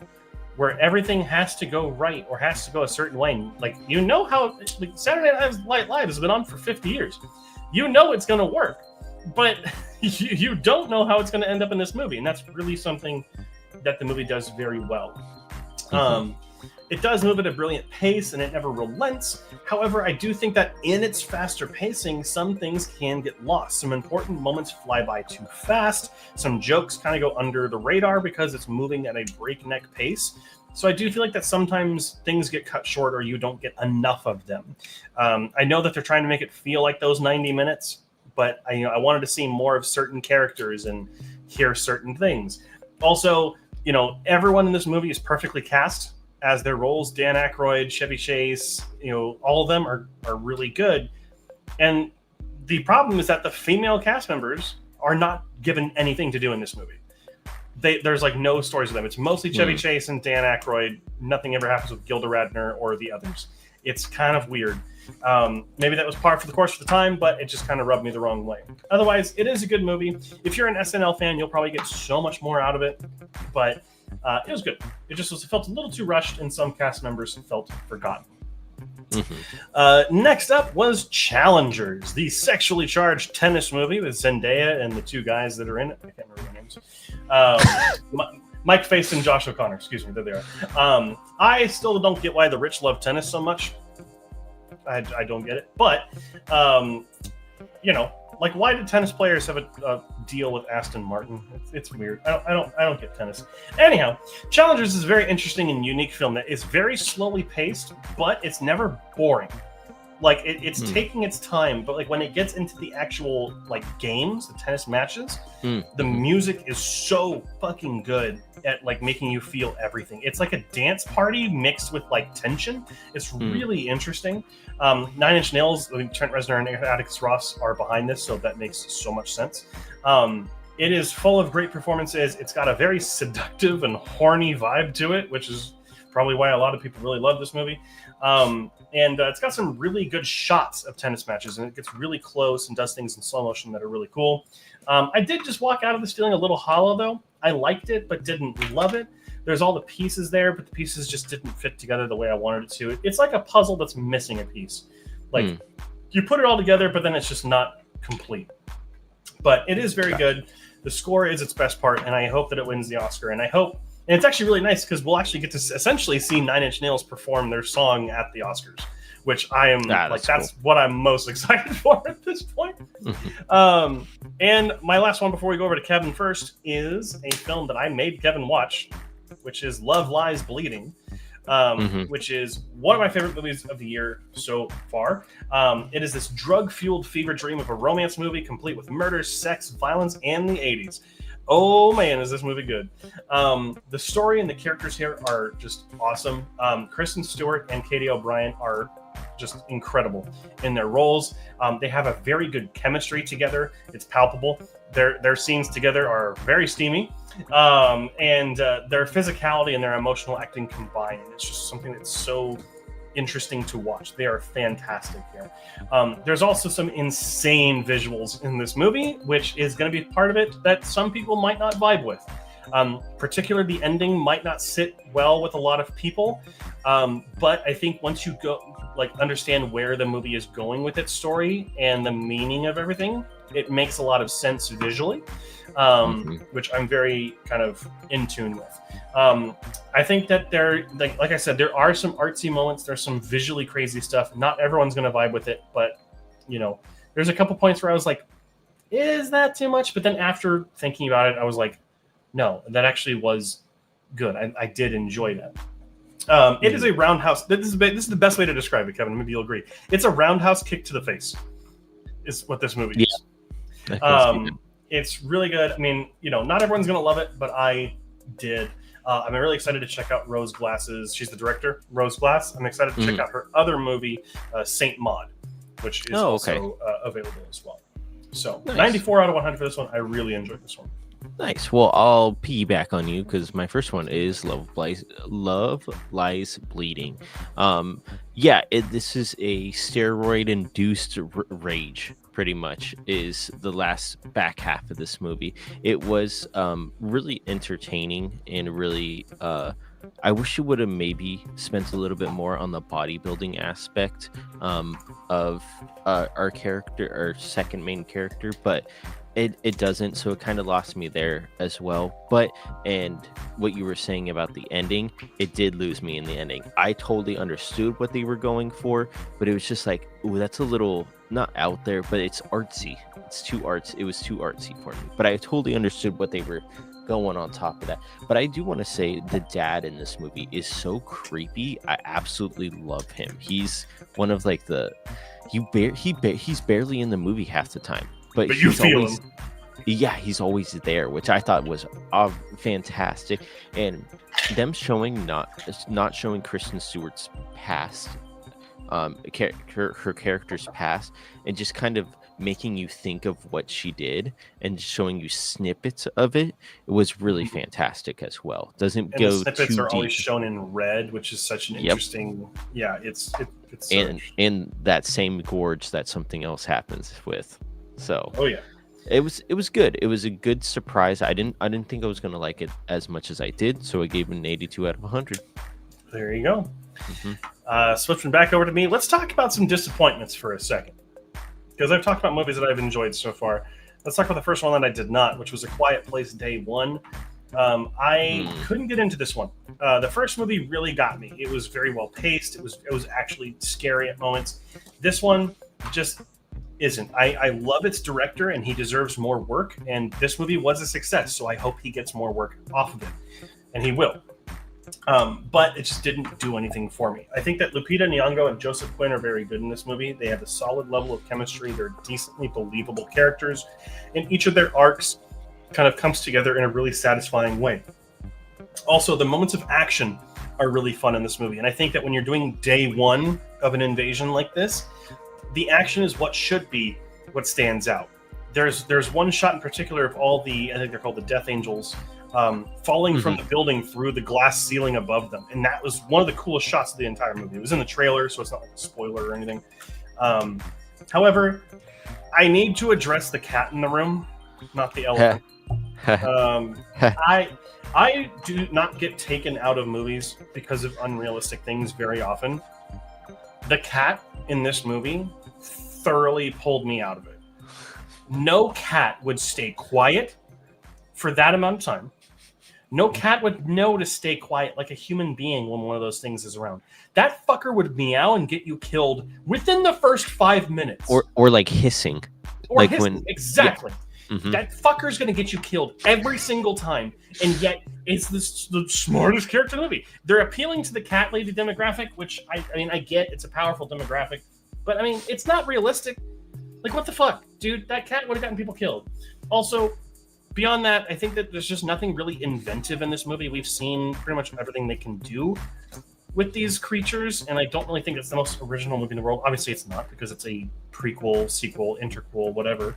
A: where everything has to go right or has to go a certain way. Like, you know how Saturday Night Live has been on for 50 years. You know it's going to work, but you don't know how it's going to end up in this movie, and that's really something that the movie does very well. It does move at a brilliant pace, and it never relents. However, I do think that in its faster pacing, some things can get lost. Some important moments fly by too fast. Some jokes kind of go under the radar because it's moving at a breakneck pace. So I do feel like that sometimes things get cut short or you don't get enough of them. I know that they're trying to make it feel like those 90 minutes, but I wanted to see more of certain characters and hear certain things. Also, everyone in this movie is perfectly cast as their roles. Dan Aykroyd, Chevy Chase, all of them are really good. And the problem is that the female cast members are not given anything to do in this movie. There's no stories with them. It's mostly Chevy Chase and Dan Aykroyd. Nothing ever happens with Gilda Radner or the others. It's kind of weird. Maybe that was par for the course for the time, but it just kind of rubbed me the wrong way. Otherwise, it is a good movie. If you're an SNL fan, you'll probably get so much more out of it, but it was good. It felt a little too rushed, and some cast members felt forgotten. Next up was Challengers, the sexually charged tennis movie with Zendaya and the 2 guys that are in it. I can't remember their names. Mike Face and Josh O'Connor. Excuse me, there they are. I still don't get why the rich love tennis so much. I don't get it. But, why did tennis players have a deal with Aston Martin? It's weird. I don't get tennis. Anyhow, Challengers is a very interesting and unique film that is very slowly paced, but it's never boring. It's taking its time, but when it gets into the actual games, the tennis matches, the music is so fucking good at making you feel everything. It's like a dance party mixed with tension. It's really interesting. 9 Inch Nails, Trent Reznor and Atticus Ross are behind this, so that makes so much sense. It is full of great performances. It's got a very seductive and horny vibe to it, which is probably why a lot of people really love this movie. And it's got some really good shots of tennis matches, and it gets really close and does things in slow motion that are really cool. I did just walk out of this feeling a little hollow, though. I liked it, but didn't love it. There's all the pieces there, but the pieces just didn't fit together the way I wanted it to. It's like a puzzle that's missing a piece. You put it all together, but then it's just not complete. But it is very good. The score is its best part, and I hope that it wins the Oscar. And it's actually really nice because we'll actually get to essentially see 9 Inch Nails perform their song at the Oscars, which I am that's cool. What I'm most excited for at this point. And my last one before we go over to Kevin first is a film that I made Kevin watch, which is Love Lies Bleeding. Which is one of my favorite movies of the year so far. It is this drug-fueled fever dream of a romance movie complete with murder, sex, violence, and the 80s. Oh man, is this movie good. The story and the characters here are just awesome. Kristen Stewart and Katie O'Brien are just incredible in their roles. They have a very good chemistry together. It's palpable. Their scenes together are very steamy. And their physicality and their emotional acting combined. It's just something that's so interesting to watch. They are fantastic here. There's also some insane visuals in this movie, which is going to be part of it that some people might not vibe with. Particularly the ending might not sit well with a lot of people. But I think once you understand where the movie is going with its story and the meaning of everything, it makes a lot of sense visually. Which I'm very kind of in tune with. I think that like I said, there are some artsy moments. There's some visually crazy stuff. Not everyone's going to vibe with it, but there's a couple points where I was like, is that too much? But then after thinking about it, I was like, no, that actually was good. I did enjoy that. It is a roundhouse. This is the best way to describe it, Kevin. Maybe you'll agree. It's a roundhouse kick to the face is what this movie is. It's really good. I mean, not everyone's going to love it, but I did. I'm really excited to check out Rose Glass's. She's the director, Rose Glass. I'm excited to check out her other movie, Saint Maud, which is also available as well. So nice. 94 out of 100 for this one. I really enjoyed this one.
B: Nice. Well, I'll piggyback on you because my first one is Love Lies Bleeding. This is a steroid-induced rage. Pretty much is the last back half of this movie. It was really entertaining and really I wish it would have maybe spent a little bit more on the bodybuilding aspect of our character, our second main character, but it doesn't, so it kind of lost me there as well. And what you were saying about the ending, it did lose me in the ending. I totally understood what they were going for, but it was just like, ooh, that's a little not out there, but it's artsy. It was too artsy for me. But I totally understood what they were going on top of that. But I do want to say the dad in this movie is so creepy. I absolutely love him. He's one of he's barely in the movie half the time. But
A: you feel him.
B: Yeah, he's always there, which I thought was fantastic. And them showing not showing Kristen Stewart's past, her character's past, and just kind of making you think of what she did and showing you snippets of it, it was really fantastic as well. Doesn't
A: and
B: go
A: the snippets
B: too
A: are
B: deep.
A: Always shown in red, which is such an interesting. Yeah, it's
B: and in that same gorge that something else happens with. So it was good. It was a good surprise. I didn't think I was gonna like it as much as I did, so I gave it an 82 out of 100.
A: There you go. Switching back over to me, let's talk about some disappointments for a second, because I've talked about movies that I've enjoyed so far. Let's talk about the first one that I did not, which was A Quiet Place Day One. I couldn't get into this one. The first movie really got me. It was very well paced. It was actually scary at moments. This one just isn't. I love its director, and he deserves more work. And this movie was a success, so I hope he gets more work off of it, and he will. But it just didn't do anything for me. I think that Lupita Nyong'o and Joseph Quinn are very good in this movie. They have a solid level of chemistry. They're decently believable characters, and each of their arcs kind of comes together in a really satisfying way. Also, the moments of action are really fun in this movie, and I think that when you're doing day one of an invasion like this, the action is what should be what stands out. There's one shot in particular of all the, I think they're called the Death Angels, falling from the building through the glass ceiling above them, and that was one of the coolest shots of the entire movie. It was in the trailer, so it's not like a spoiler or anything. However, I need to address the cat in the room, not the elephant. I do not get taken out of movies because of unrealistic things very often. The cat in this movie thoroughly pulled me out of it. No cat would stay quiet for that amount of time. No cat would know to stay quiet like a human being when one of those things is around. That fucker would meow and get you killed within the first 5 minutes.
B: Or like hissing.
A: Or
B: like
A: hissing. Exactly.
B: Yeah. Mm-hmm.
A: That fucker's going to get you killed every single time. And yet, it's the smartest character in the movie. They're appealing to the cat lady demographic, which, I mean, I get. It's a powerful demographic. But, I mean, it's not realistic. Like, what the fuck? Dude, that cat would have gotten people killed. Also, beyond that, I think that there's just nothing really inventive in this movie. We've seen pretty much everything they can do with these creatures, and I don't really think it's the most original movie in the world. Obviously, it's not, because it's a prequel, sequel, interquel, whatever.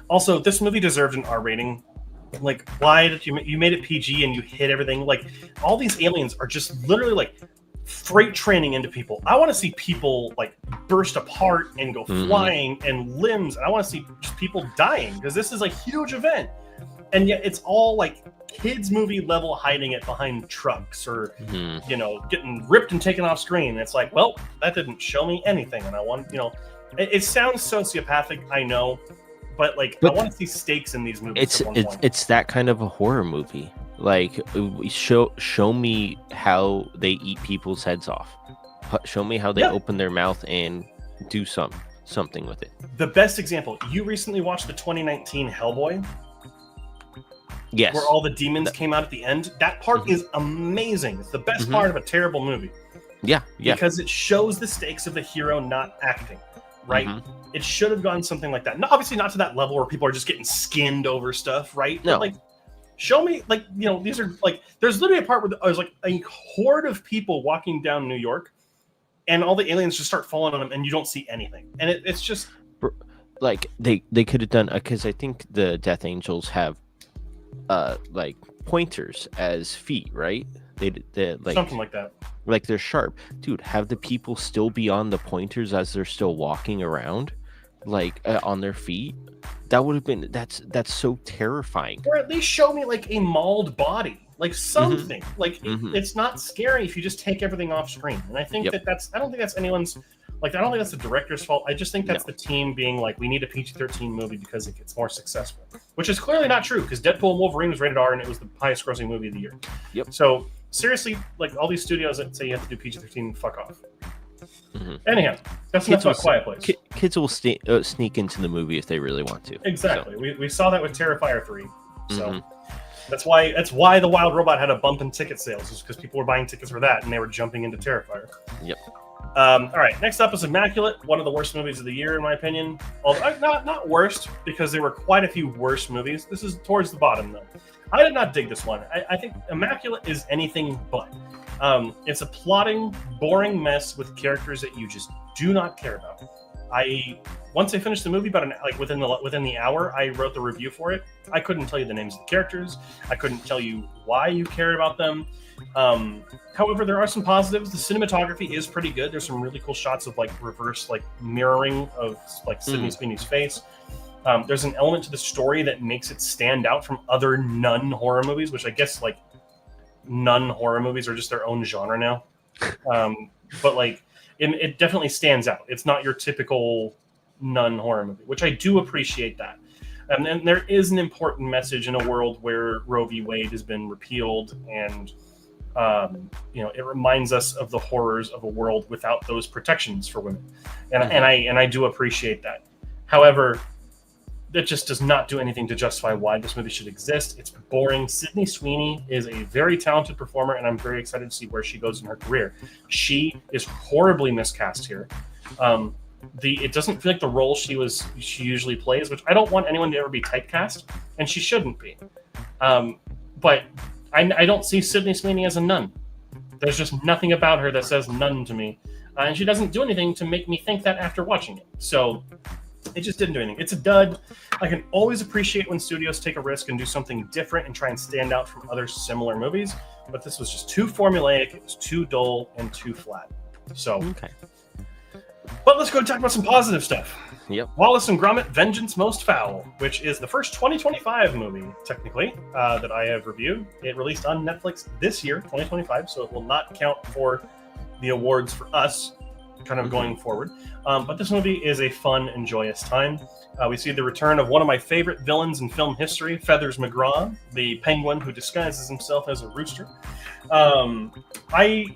A: Also, this movie deserved an R rating. Like, why did you made it PG and you hit everything? Like, all these aliens are just literally like freight training into people. I want to see people like burst apart and go flying and limbs. And I want to see just people dying, because this is a huge event. And yet it's all like kids movie level, hiding it behind trucks or, you know, getting ripped and taken off screen. It's like, well, that didn't show me anything. And I want, you know, it sounds sociopathic, I know, but I want to see stakes in these movies.
B: It's that kind of a horror movie. Like, show me how they eat people's heads off. Show me how they open their mouth and do something with it.
A: The best example, you recently watched the 2019 Hellboy.
B: Yes.
A: Where all the demons came out at the end. That part is amazing. It's the best part of a terrible movie.
B: Yeah.
A: Because it shows the stakes of the hero not acting. Right? It should have gone something like that. No, obviously not to that level where people are just getting skinned over stuff, right?
B: No.
A: But show me, you know, these are there's literally a part where there's a horde of people walking down New York, and all the aliens just start falling on them, and you don't see anything. And it's just
B: they could have done, because I think the Death Angels have pointers as feet, right? They
A: something like that.
B: Like, they're sharp. Dude, have the people still be on the pointers as they're still walking around, on their feet. That would have been that's so terrifying.
A: Or at least show me a mauled body, something. It's not scary if you just take everything off screen. And I think I don't think that's anyone's. I don't think that's the director's fault. I just think that's the team being we need a PG-13 movie because it gets more successful, which is clearly not true, because Deadpool and Wolverine was rated R and it was the highest grossing movie of the year.
B: Yep.
A: So seriously, all these studios that say you have to do PG-13, fuck off. Anyhow, that's enough about Quiet Place.
B: Kids will sneak into the movie if they really want to.
A: Exactly. So. We saw that with Terrifier 3. So that's why the Wild Robot had a bump in ticket sales, is because people were buying tickets for that and they were jumping into Terrifier.
B: Yep.
A: All right, next up is Immaculate, one of the worst movies of the year in my opinion. Although not worst, because there were quite a few worse movies. This is towards the bottom though. I did not dig this one. I think Immaculate is anything but. It's a plotting, boring mess with characters that you just do not care about. Once I finished the movie, within the hour, I wrote the review for it. I couldn't tell you the names of the characters. I couldn't tell you why you care about them. However, there are some positives. The cinematography is pretty good. There's some really cool shots of reverse mirroring of Sydney Sweeney's face. There's an element to the story that makes it stand out from other nun horror movies, which I guess nun horror movies are just their own genre now. But it definitely stands out. It's not your typical nun horror movie, which I do appreciate that. And there is an important message in a world where Roe v. Wade has been repealed, and it reminds us of the horrors of a world without those protections for women, and I do appreciate that. However, that just does not do anything to justify why this movie should exist. It's boring. Sydney Sweeney is a very talented performer, and I'm very excited to see where she goes in her career. She is horribly miscast here. It doesn't feel like the role she usually plays, which I don't want anyone to ever be typecast, and she shouldn't be. But I don't see Sydney Sweeney as a nun. There's just nothing about her that says nun to me, and she doesn't do anything to make me think that after watching it. So it just didn't do anything. It's a dud. I can always appreciate when studios take a risk and do something different and try and stand out from other similar movies, but this was just too formulaic, it was too dull, and too flat. So,
B: okay.
A: But let's go talk about some positive stuff.
B: Yep.
A: Wallace and Gromit: Vengeance Most Foul, which is the first 2025 movie, technically, that I have reviewed. It released on Netflix this year, 2025, so it will not count for the awards for us. kind of going forward. But this movie is a fun and joyous time. We see the return of one of my favorite villains in film history, Feathers McGraw, the penguin who disguises himself as a rooster. I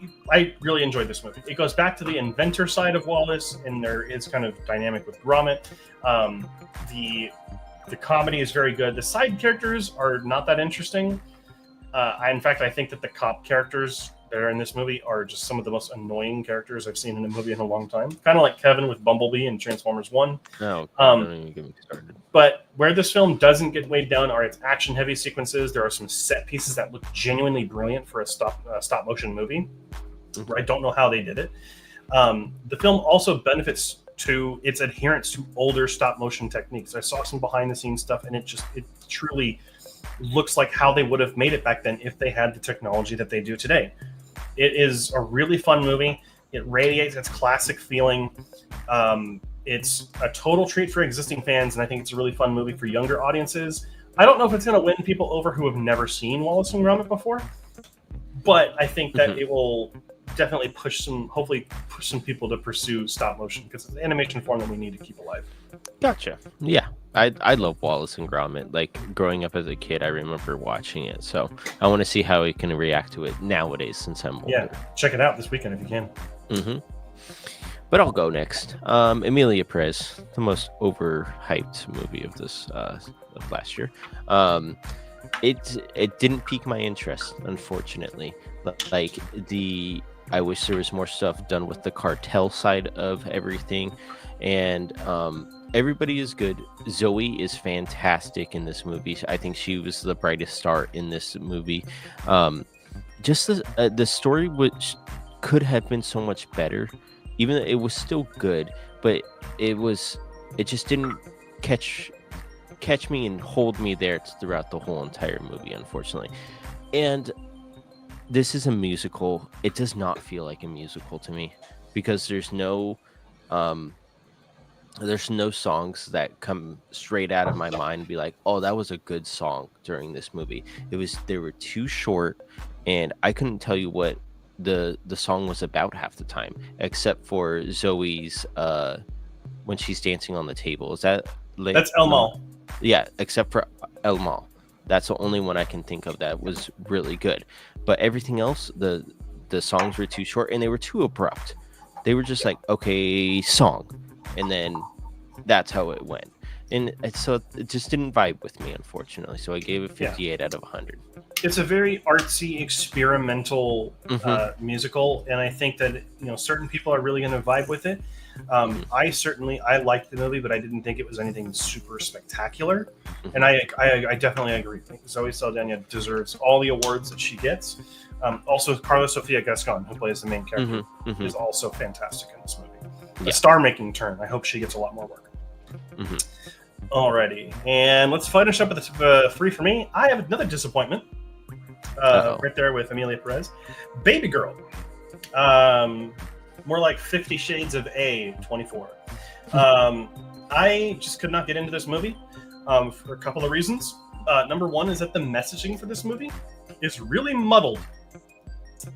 A: really enjoyed this movie. It goes back to the inventor side of Wallace, and there is kind of dynamic with Gromit. The comedy is very good. The side characters are not that interesting. In fact, I think that the cop characters that are in this movie are just some of the most annoying characters I've seen in a movie in a long time. Kind of like Kevin with Bumblebee in Transformers 1.
B: No, don't even get me started.
A: But where this film doesn't get weighed down are its action-heavy sequences. There are some set pieces that look genuinely brilliant for a stop-motion movie. I don't know how they did it. The film also benefits to its adherence to older stop-motion techniques. I saw some behind-the-scenes stuff, and it truly looks like how they would have made it back then if they had the technology that they do today. It is a really fun movie. It radiates its classic feeling. It's a total treat for existing fans, and I think it's a really fun movie for younger audiences. I don't know if it's going to win people over who have never seen Wallace and Gromit before, but I think that it will definitely hopefully push some people to pursue stop motion, because it's an animation form that we need to keep alive.
B: Gotcha. Yeah, I love Wallace and Gromit. Like, growing up as a kid, I remember watching it, so I want to see how I can react to it nowadays since I'm older.
A: Yeah, check it out this weekend if you can.
B: But I'll go next. Emilia Perez, the most overhyped movie of this of last year. It didn't pique my interest, unfortunately. Like, I wish there was more stuff done with the cartel side of everything, and everybody is good. Zoe is fantastic in this movie. I think she was the brightest star in this movie. Just the story, which could have been so much better, even though it was still good, but it just didn't catch me and hold me there throughout the whole entire movie, unfortunately. And this is a musical. It does not feel like a musical to me, because there's no songs that come straight out of my mind and be like, oh, that was a good song during this movie. They were too short, and I couldn't tell you what the song was about half the time, except for Zoe's when she's dancing on the table. Is that
A: that's El Mal?
B: Yeah, except for El Mal. That's the only one I can think of that was really good. But everything else, the songs were too short and they were too abrupt. They were just like, okay, song, and then that's how it went. And so it just didn't vibe with me, unfortunately. So I gave it 58 out of 100. It's a
A: very artsy, experimental musical, and I think that certain people are really going to vibe with it. I liked the movie, but I didn't think it was anything super spectacular. And I definitely agree. I think Zoe Saldana deserves all the awards that she gets. Also, Carla Sofia Gascon, who plays the main character, is also fantastic in this movie. A star-making turn. I hope she gets a lot more work. Alrighty, and let's finish up with the three for me. I have another disappointment right there with Emilia Perez. Baby Girl. More like 50 Shades of A24. I just could not get into this movie for a couple of reasons. Number one is that the messaging for this movie is really muddled.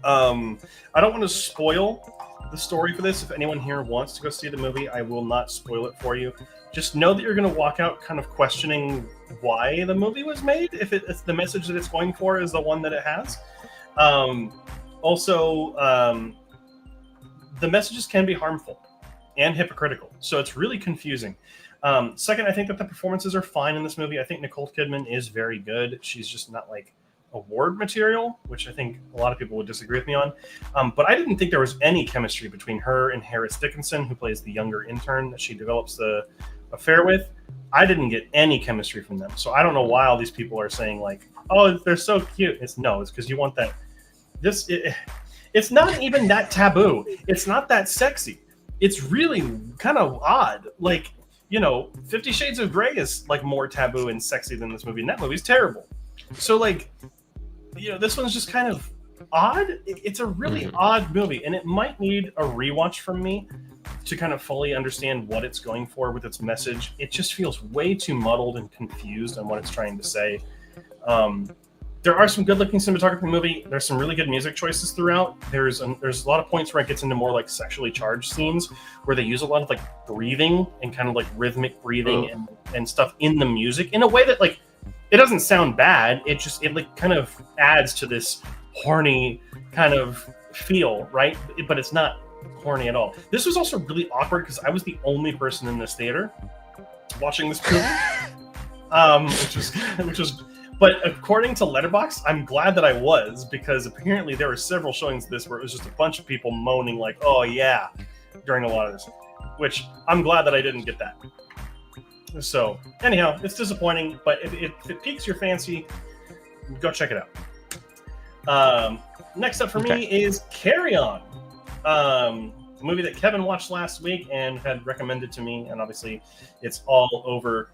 A: I don't want to spoil the story for this. If anyone here wants to go see the movie, I will not spoil it for you. Just know that you're going to walk out kind of questioning why the movie was made, if it's the message that it's going for is the one that it has. The messages can be harmful and hypocritical, so it's really confusing. Second, I think that the performances are fine in this movie. I think Nicole Kidman is very good. She's just not like award material, which I think a lot of people would disagree with me on. But I didn't think there was any chemistry between her and Harris Dickinson, who plays the younger intern that she develops the affair with. I didn't get any chemistry from them. So I don't know why all these people are saying like, oh, they're so cute. It's because you want that. It's not even that taboo. It's not that sexy. It's really kind of odd. Like, 50 Shades of Grey is like more taboo and sexy than this movie, and that movie's terrible. So like, this one's just kind of odd. It's a really odd movie, and it might need a rewatch from me to kind of fully understand what it's going for with its message. It just feels way too muddled and confused on what it's trying to say. There are some good-looking cinematography in the movie. There's some really good music choices throughout. There's a lot of points where it gets into more like sexually charged scenes where they use a lot of like breathing and kind of like rhythmic breathing and stuff in the music in a way that like it doesn't sound bad. It like kind of adds to this horny kind of feel, right? But it's not horny at all. This was also really awkward because I was the only person in this theater watching this movie, which was. But according to Letterboxd, I'm glad that I was, because apparently there were several showings of this where it was just a bunch of people moaning like, "Oh yeah," during a lot of this, which I'm glad that I didn't get that. So anyhow, it's disappointing, but if it piques your fancy, go check it out. Next up for me is Carry On, a movie that Kevin watched last week and had recommended to me, and obviously it's all over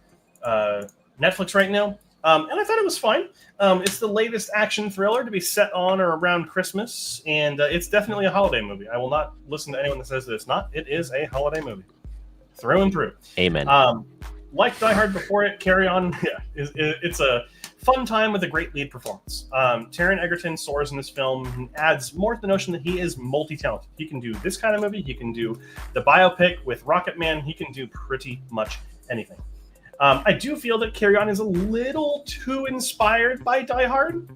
A: Netflix right now. And I thought it was fine. It's the latest action thriller to be set on or around Christmas, and it's definitely a holiday movie. I will not listen to anyone that says that it's not. It is a holiday movie, through and through.
B: Amen.
A: Like Die Hard before it, Carry On, it's a fun time with a great lead performance. Taron Egerton soars in this film and adds more to the notion that he is multi-talented. He can do this kind of movie. He can do the biopic with Rocket Man. He can do pretty much anything. I do feel that Carry On is a little too inspired by Die Hard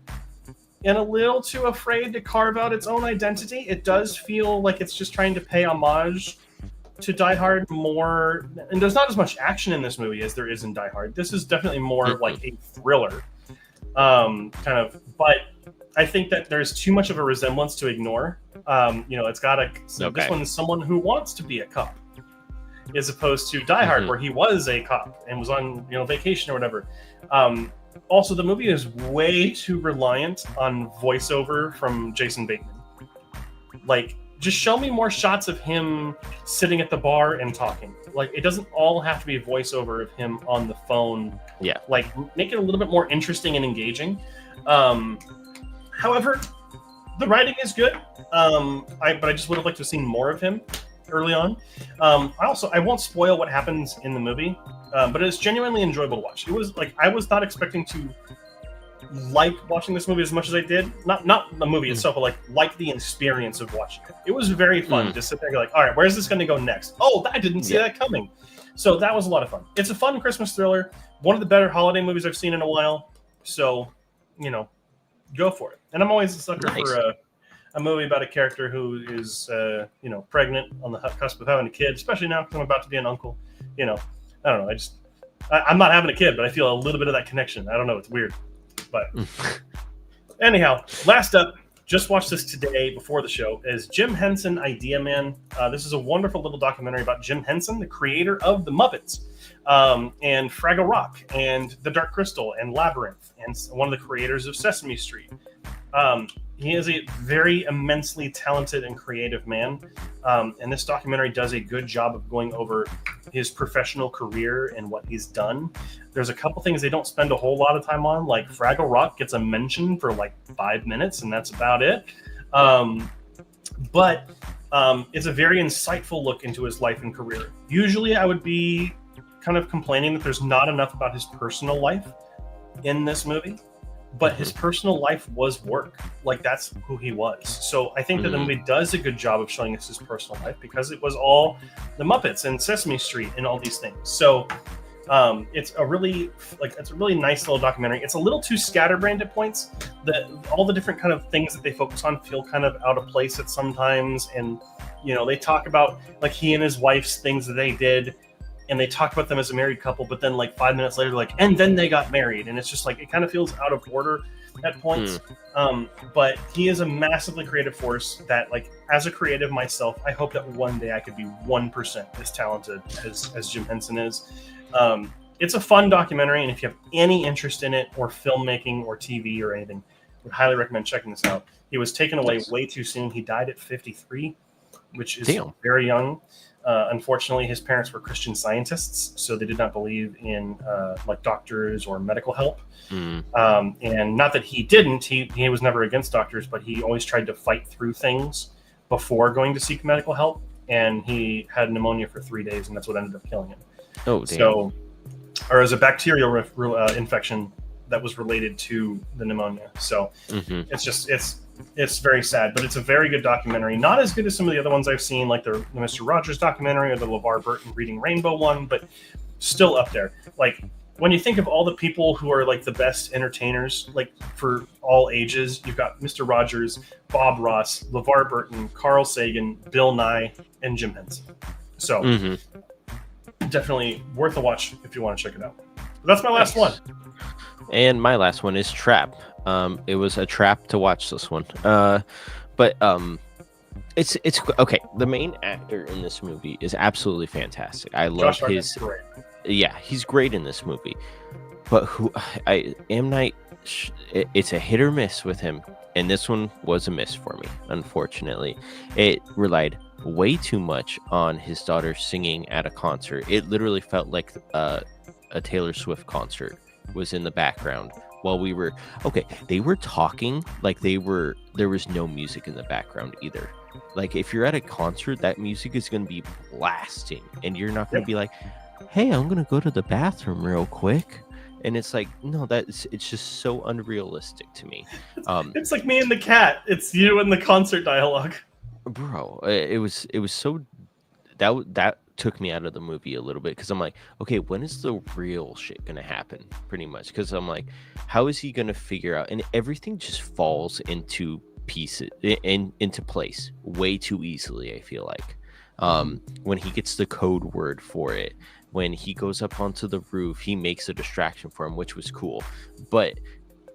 A: and a little too afraid to carve out its own identity. It does feel like it's just trying to pay homage to Die Hard more, and there's not as much action in this movie as there is in Die Hard. This is definitely more like a thriller, kind of. But I think that there's too much of a resemblance to ignore. It's got this one is someone who wants to be a cop, as opposed to Die Hard, where he was a cop and was on vacation or whatever. Also, the movie is way too reliant on voiceover from Jason Bateman. Like, just show me more shots of him sitting at the bar and talking. Like, it doesn't all have to be a voiceover of him on the phone.
B: Yeah.
A: Like, make it a little bit more interesting and engaging. However, the writing is good. But I just would have liked to have seen more of him early on. I won't spoil what happens in the movie, but it's genuinely enjoyable to watch. It was like, I was not expecting to like watching this movie as much as I did. Not the movie itself, but like the experience of watching it. It was very fun to sit there and go like, all right, where's this going to go next? Oh, I didn't see that coming. So that was a lot of fun. It's a fun Christmas thriller. One of the better holiday movies I've seen in a while. So, go for it. And I'm always a sucker for a movie about a character who is, pregnant on the cusp of having a kid, especially now because I'm about to be an uncle. I don't know. I'm not having a kid, but I feel a little bit of that connection. I don't know. It's weird. But anyhow, last up, just watched this today before the show, is Jim Henson Idea Man. This is a wonderful little documentary about Jim Henson, the creator of The Muppets, and Fraggle Rock, and The Dark Crystal, and Labyrinth, and one of the creators of Sesame Street. He is a very immensely talented and creative man, and this documentary does a good job of going over his professional career and what he's done. There's a couple things they don't spend a whole lot of time on, like Fraggle Rock gets a mention for like 5 minutes, and that's about it. But it's a very insightful look into his life and career. Usually I would be kind of complaining that there's not enough about his personal life in this movie. But his personal life was work. Like, that's who he was. So I think that the movie does a good job of showing us his personal life, because it was all the Muppets and Sesame Street and all these things. So it's a really nice little documentary. It's a little too scatterbrained at points. All the different kind of things that they focus on feel kind of out of place at sometimes. And they talk about like he and his wife's things that they did, and they talk about them as a married couple, but then like 5 minutes later, like, and then they got married. And it's just like, it kind of feels out of order at points. But he is a massively creative force that, like, as a creative myself, I hope that one day I could be 1% as talented as Jim Henson is. It's a fun documentary. And if you have any interest in it, or filmmaking or TV or anything, I would highly recommend checking this out. He was taken away way too soon. He died at 53, which is very young. Unfortunately, his parents were Christian Scientists, so they did not believe in like doctors or medical help. And not that he didn't; he was never against doctors, but he always tried to fight through things before going to seek medical help. And he had pneumonia for 3 days, and that's what ended up killing him. Oh, damn. So, or as a bacterial infection, that was related to the pneumonia. So
B: Mm-hmm.
A: it's very sad, but it's a very good documentary. Not as good as some of the other ones I've seen, like the Mr. Rogers documentary or the LeVar Burton Reading Rainbow one, but still up there. Like, when you think of all the people who are like the best entertainers, like for all ages, you've got Mr. Rogers, Bob Ross, LeVar Burton, Carl Sagan, Bill Nye, and Jim Henson. So definitely worth a watch if you want to check it out. But that's my last one.
B: And my last one is Trap. It was a trap to watch this one. But it's okay. The main actor in this movie is absolutely fantastic. I love his. Great. Yeah, he's great in this movie. But M. Night, it's a hit or miss with him, and this one was a miss for me. Unfortunately, it relied way too much on his daughter singing at a concert. It literally felt like a Taylor Swift concert was in the background while we were they were talking like there was no music in the background either. Like, if you're at a concert, that music is going to be blasting, and you're not going to be like, hey, I'm going to go to the bathroom real quick. And it's like, no, it's just so unrealistic to me.
A: It's like me and the cat. It's you and the concert dialogue.
B: Bro, it was so that took me out of the movie a little bit, because I'm like, okay, when is the real shit gonna happen? Pretty much, because I'm like, how is he gonna figure out? And everything just falls into pieces into place way too easily, I feel like. When he gets the code word for it, when he goes up onto the roof, he makes a distraction for him, which was cool. But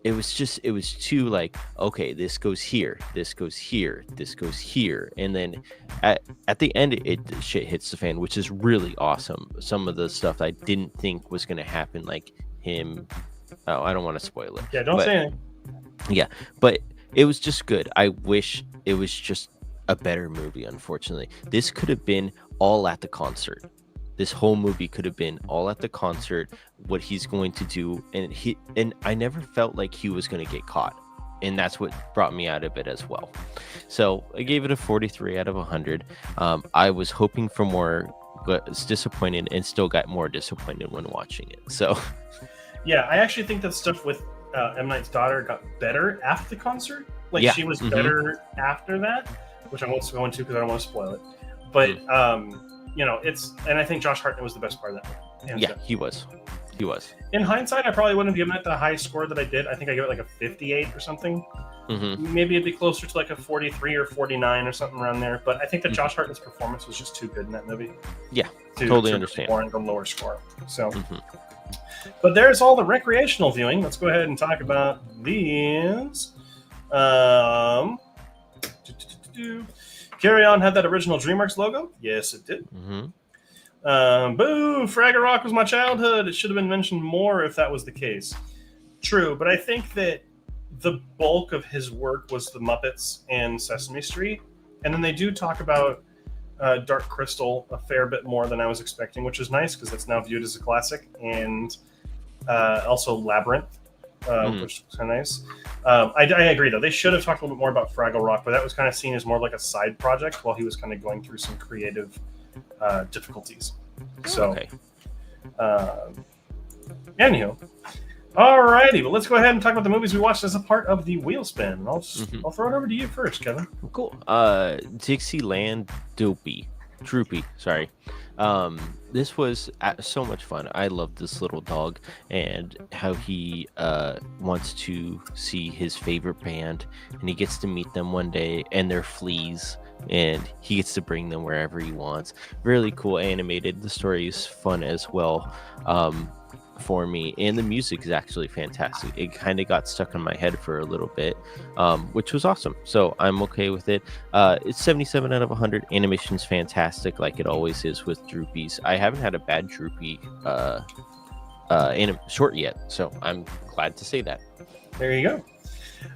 B: it was too like, okay, this goes here, this goes here, this goes here, and then at the end shit hits the fan, which is really awesome. Some of the stuff I didn't think was going to happen, like him. Oh, I don't want to spoil it.
A: Yeah, don't say anything.
B: Yeah, but it was just good. I wish it was just a better movie. Unfortunately, this could have been all at the concert. This whole movie could have been all at the concert, what he's going to do, and I never felt like he was going to get caught, and that's what brought me out of it as well. So I gave it a 43 out of 100. I was hoping for more, but was disappointed, and still got more disappointed when watching it. So
A: yeah, I actually think that stuff with M. Night's daughter got better after the concert. Like, she was better after that, which I won't go into because I don't want to spoil it. But you know, and I think Josh Hartnett was the best part of that.
B: Yeah, he was.
A: In hindsight, I probably wouldn't have given it the high score that I did. I think I gave it like a 58 or something. Maybe it'd be closer to like a 43 or 49 or something around there. But I think that Josh Hartnett's performance was just too good in that movie.
B: Yeah, totally understand.
A: Warrant the lower score. So, but there's all the recreational viewing. Let's go ahead and talk about these. Carry On had that original DreamWorks logo. Yes, it did. Boo! Fraggle Rock was my childhood. It should have been mentioned more if that was the case. True, but I think that the bulk of his work was the Muppets and Sesame Street, and then they do talk about Dark Crystal a fair bit more than I was expecting, which is nice because it's now viewed as a classic, and also Labyrinth. Which was kind of nice. I agree, though. They should have talked a little bit more about Fraggle Rock, but that was kind of seen as more like a side project while he was kind of going through some creative difficulties. So, anywho. Alrighty, well, let's go ahead and talk about the movies we watched as a part of the wheel spin. I'll throw it over to you first, Kevin.
B: Cool. Dixieland Droopy, sorry. This was so much fun. I love this little dog and how he wants to see his favorite band, and he gets to meet them one day, and they're fleas, and he gets to bring them wherever he wants. Really cool animated. The story is fun as well for me, and the music is actually fantastic. It kind of got stuck in my head for a little bit, which was awesome. So I'm okay with it. It's 77 out of 100. Animation's fantastic, like it always is with Droopies. I haven't had a bad Droopy short yet, so I'm glad to say that. There you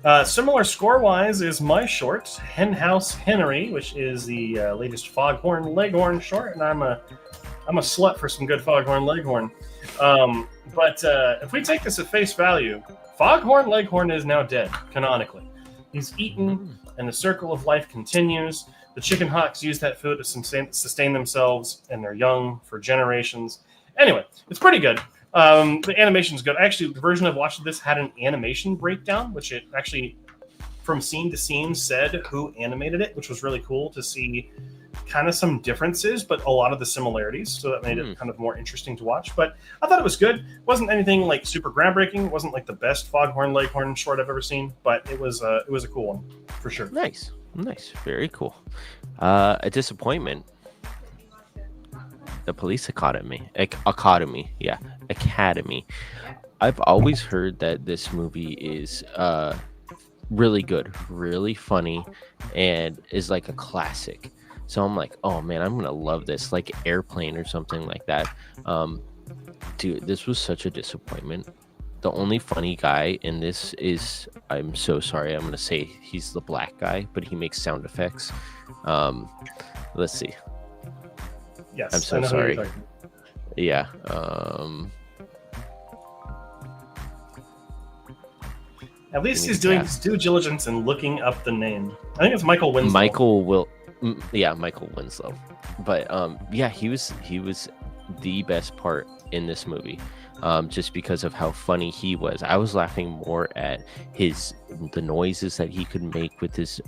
A: go. Similar score-wise is my short, Henhouse Henry, which is the latest Foghorn Leghorn short, and I'm a slut for some good Foghorn Leghorn. But if we take this at face value, Foghorn Leghorn is now dead, canonically. He's eaten, and the circle of life continues. The chicken hawks use that food to sustain themselves and their young for generations. Anyway, it's pretty good. The animation's good. Actually, the version I've watched of this had an animation breakdown, which it actually, from scene to scene, said who animated it, which was really cool to see kind of some differences, but a lot of the similarities. So that made it kind of more interesting to watch. But I thought it was good. It wasn't anything like super groundbreaking. It wasn't like the best Foghorn Leghorn short I've ever seen, but it was a cool one for sure.
B: Nice, very cool. A disappointment. The Police Academy. Academy. I've always heard that this movie is really good, really funny, and is like a classic. So I'm like, oh man, I'm gonna love this, like Airplane or something like that. Dude, this was such a disappointment. The only funny guy in this is, I'm so sorry, I'm gonna say he's the black guy, but he makes sound effects. Let's see.
A: Yes,
B: I'm so sorry. Yeah.
A: At least he's doing his due diligence and looking up the name. I think it's Michael Winslow.
B: Michael Winslow. But yeah, he was the best part in this movie. Just because of how funny he was. I was laughing more at the noises that he could make with his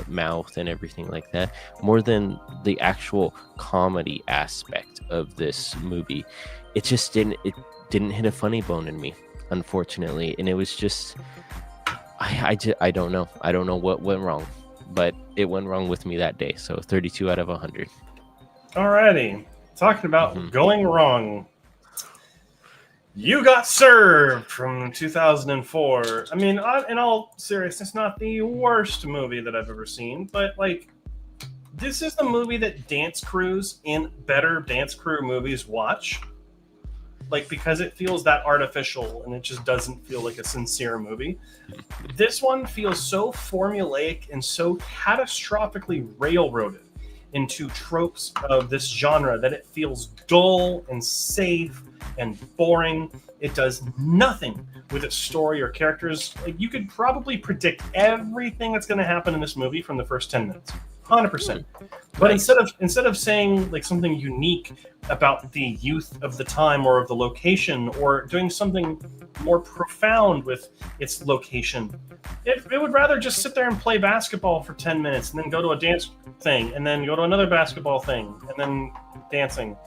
B: mouth and everything like that, more than the actual comedy aspect of this movie. It just didn't hit a funny bone in me, unfortunately, and it was just I don't know what went wrong, but it went wrong with me that day. So 32 out of 100.
A: Alrighty, talking about going wrong. You Got Served from 2004. I mean, in all seriousness, not the worst movie that I've ever seen, but like, this is the movie that dance crews in better dance crew movies watch. Like, because it feels that artificial and it just doesn't feel like a sincere movie. This one feels so formulaic and so catastrophically railroaded into tropes of this genre that it feels dull and safe and boring. It does nothing with its story or characters. Like, you could probably predict everything that's going to happen in this movie from the first 10 minutes, 100%. But instead of saying like something unique about the youth of the time or of the location, or doing something more profound with its location, it would rather just sit there and play basketball for 10 minutes and then go to a dance thing and then go to another basketball thing and then dancing.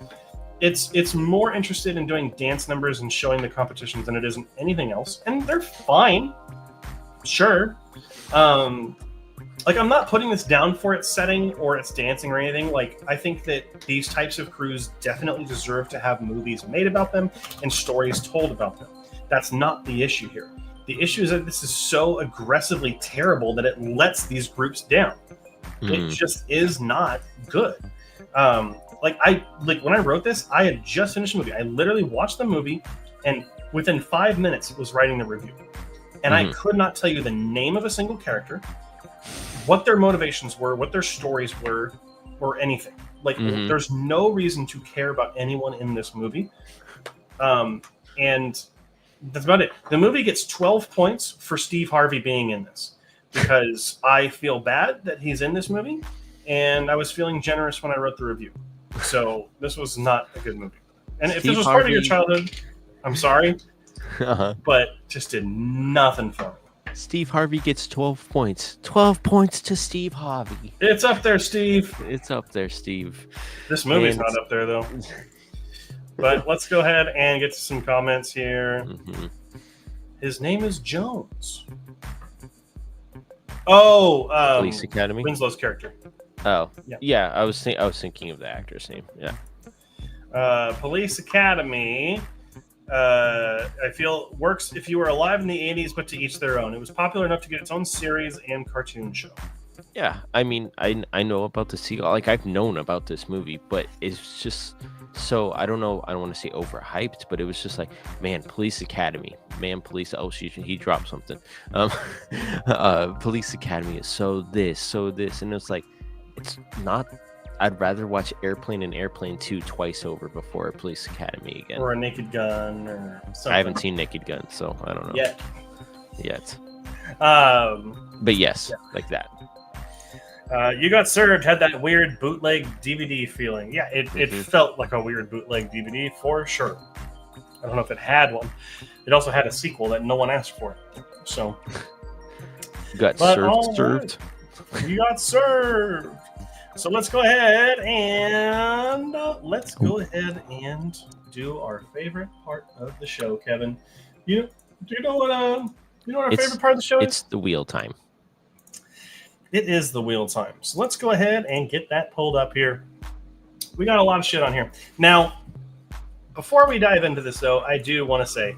A: It's more interested in doing dance numbers and showing the competitions than it is in anything else, and they're fine, sure. Like, I'm not putting this down for its setting or its dancing or anything. Like, I think that these types of crews definitely deserve to have movies made about them and stories told about them. That's not the issue here. The issue is that this is so aggressively terrible that it lets these groups down. It just is not good. When I wrote this, I had just finished the movie. I literally watched the movie, and within 5 minutes was writing the review. And I could not tell you the name of a single character, what their motivations were, what their stories were, or anything. Like, there's no reason to care about anyone in this movie. And that's about it. The movie gets 12 points for Steve Harvey being in this, because I feel bad that he's in this movie, and I was feeling generous when I wrote the review. So this was not a good movie. And if this was part of your childhood, I'm sorry, but just did nothing for me.
B: Steve Harvey gets 12 points. 12 points to Steve Harvey.
A: It's up there, Steve.
B: It's up there, Steve.
A: This movie's not up there, though. But let's go ahead and get to some comments here. His name is Jones. Oh,
B: Police Academy?
A: Winslow's character.
B: Oh, yeah. I was thinking of the actor's name. Yeah.
A: Police Academy. I feel works if you were alive in the 80s, but to each their own. It was popular enough to get its own series and cartoon show.
B: Yeah, I mean, I know about the sequel. Like, I've known about this movie, but it's just so, I don't know. I don't want to say overhyped, but it was just like, man, Police Academy, he dropped something. Police Academy is so this, and it's like, it's not. I'd rather watch Airplane and Airplane 2 twice over before Police Academy again.
A: Or a Naked Gun or something.
B: I haven't seen Naked Gun, so I don't know. Yet. But yes, like that.
A: You Got Served had that weird bootleg DVD feeling. Yeah, it felt like a weird bootleg DVD for sure. I don't know if it had one. It also had a sequel that no one asked for. So
B: You got
A: But
B: served.
A: you got served. So let's go ahead and do our favorite part of the show, Kevin. Do you know what our favorite part of the show is?
B: It's the wheel time.
A: It is the wheel time. So let's go ahead and get that pulled up here. We got a lot of shit on here. Now, before we dive into this, though, I do want to say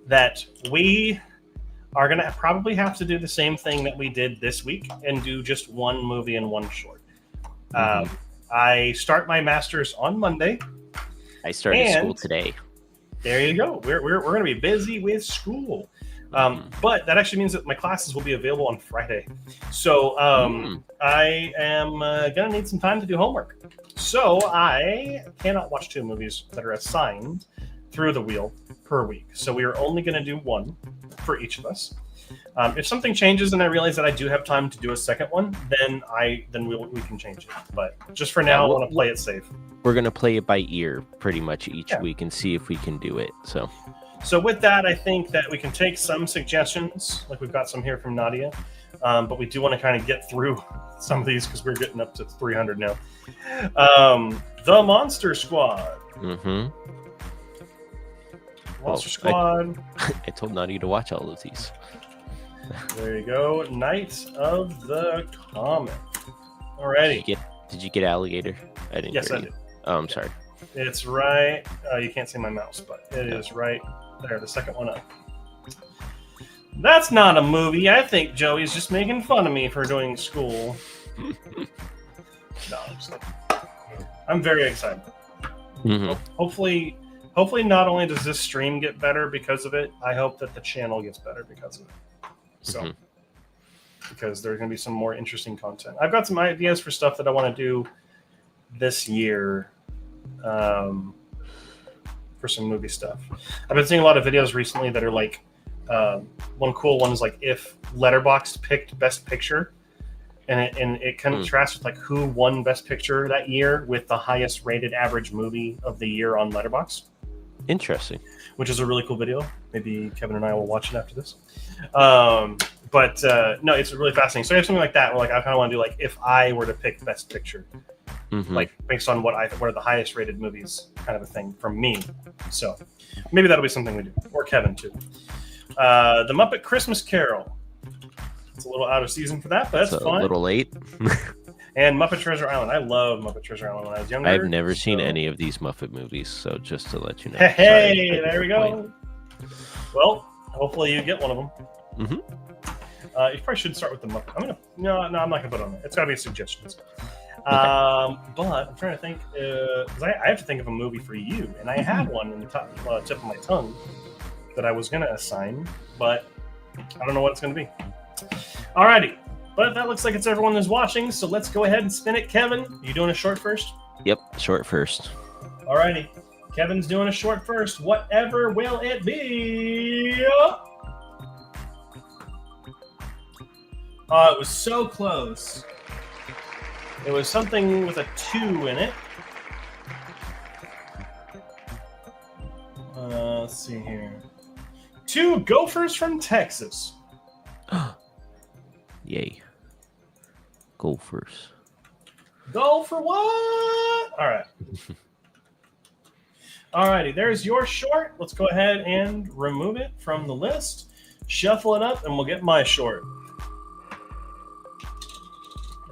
A: that we are going to probably have to do the same thing that we did this week and do just one movie and one short. I start my master's on Monday.
B: I started school today.
A: There you go. We're going to be busy with school. But that actually means that my classes will be available on Friday. So I am going to need some time to do homework. So I cannot watch 2 movies that are assigned through the wheel per week. So we are only going to do one for each of us. If something changes and I realize that I do have time to do a second one, then we can change it. But just for now, I want to play it safe.
B: We're going to play it by ear pretty much each week and see if we can do it.
A: So with that, I think that we can take some suggestions, like we've got some here from Nadia, but we do want to kind of get through some of these because we're getting up to 300 now. The Monster Squad. Monster Squad.
B: I told Nadia to watch all of these.
A: There you go. Knights of the Comet. Alrighty.
B: Did you get Alligator? I didn't.
A: Yes, I did.
B: Oh, I'm sorry.
A: It's right. You can't see my mouse, but it is right there, the second one up. That's not a movie. I think Joey's just making fun of me for doing school. No, I'm very excited. Hopefully, not only does this stream get better because of it, I hope that the channel gets better because of it. So, because there's going to be some more interesting content. I've got some ideas for stuff that I want to do this year. For some movie stuff. I've been seeing a lot of videos recently that are like, one cool one is like if Letterboxd picked Best Picture, and it contrasts with like who won Best Picture that year with the highest rated average movie of the year on Letterboxd.
B: Interesting.
A: Which is a really cool video. Maybe Kevin and I will watch it after this. No, it's really fascinating. So I have something like that where like I kind of want to do like if I were to pick Best Picture. Like based on what are the highest rated movies, kind of a thing from me. So maybe that'll be something we do, or Kevin too. The Muppet Christmas Carol. It's a little out of season for that, but that's fine.
B: A little late.
A: And Muppet Treasure Island. I love Muppet Treasure Island when I was younger.
B: I've never seen any of these Muppet movies, so just to let you know.
A: Hey, there we go. Well, hopefully you get one of them. You probably should start with the Muppet. No, I'm not gonna put it on there. It's gotta be suggestions. But I'm trying to think because I have to think of a movie for you, and I had one in the tip of my tongue that I was going to assign, but I don't know what it's going to be. Alrighty, but that looks like it's everyone who's watching, so let's go ahead and spin it. Kevin, you doing a short first?
B: Yep, short first.
A: Alrighty, Kevin's doing a short first. Whatever will it be? It was so close. It was something with a 2 in it. Let's see here. 2 Gophers from Texas.
B: Yay. Gophers.
A: Go for what? All right. Alrighty, there's your short. Let's go ahead and remove it from the list. Shuffle it up, and we'll get my short.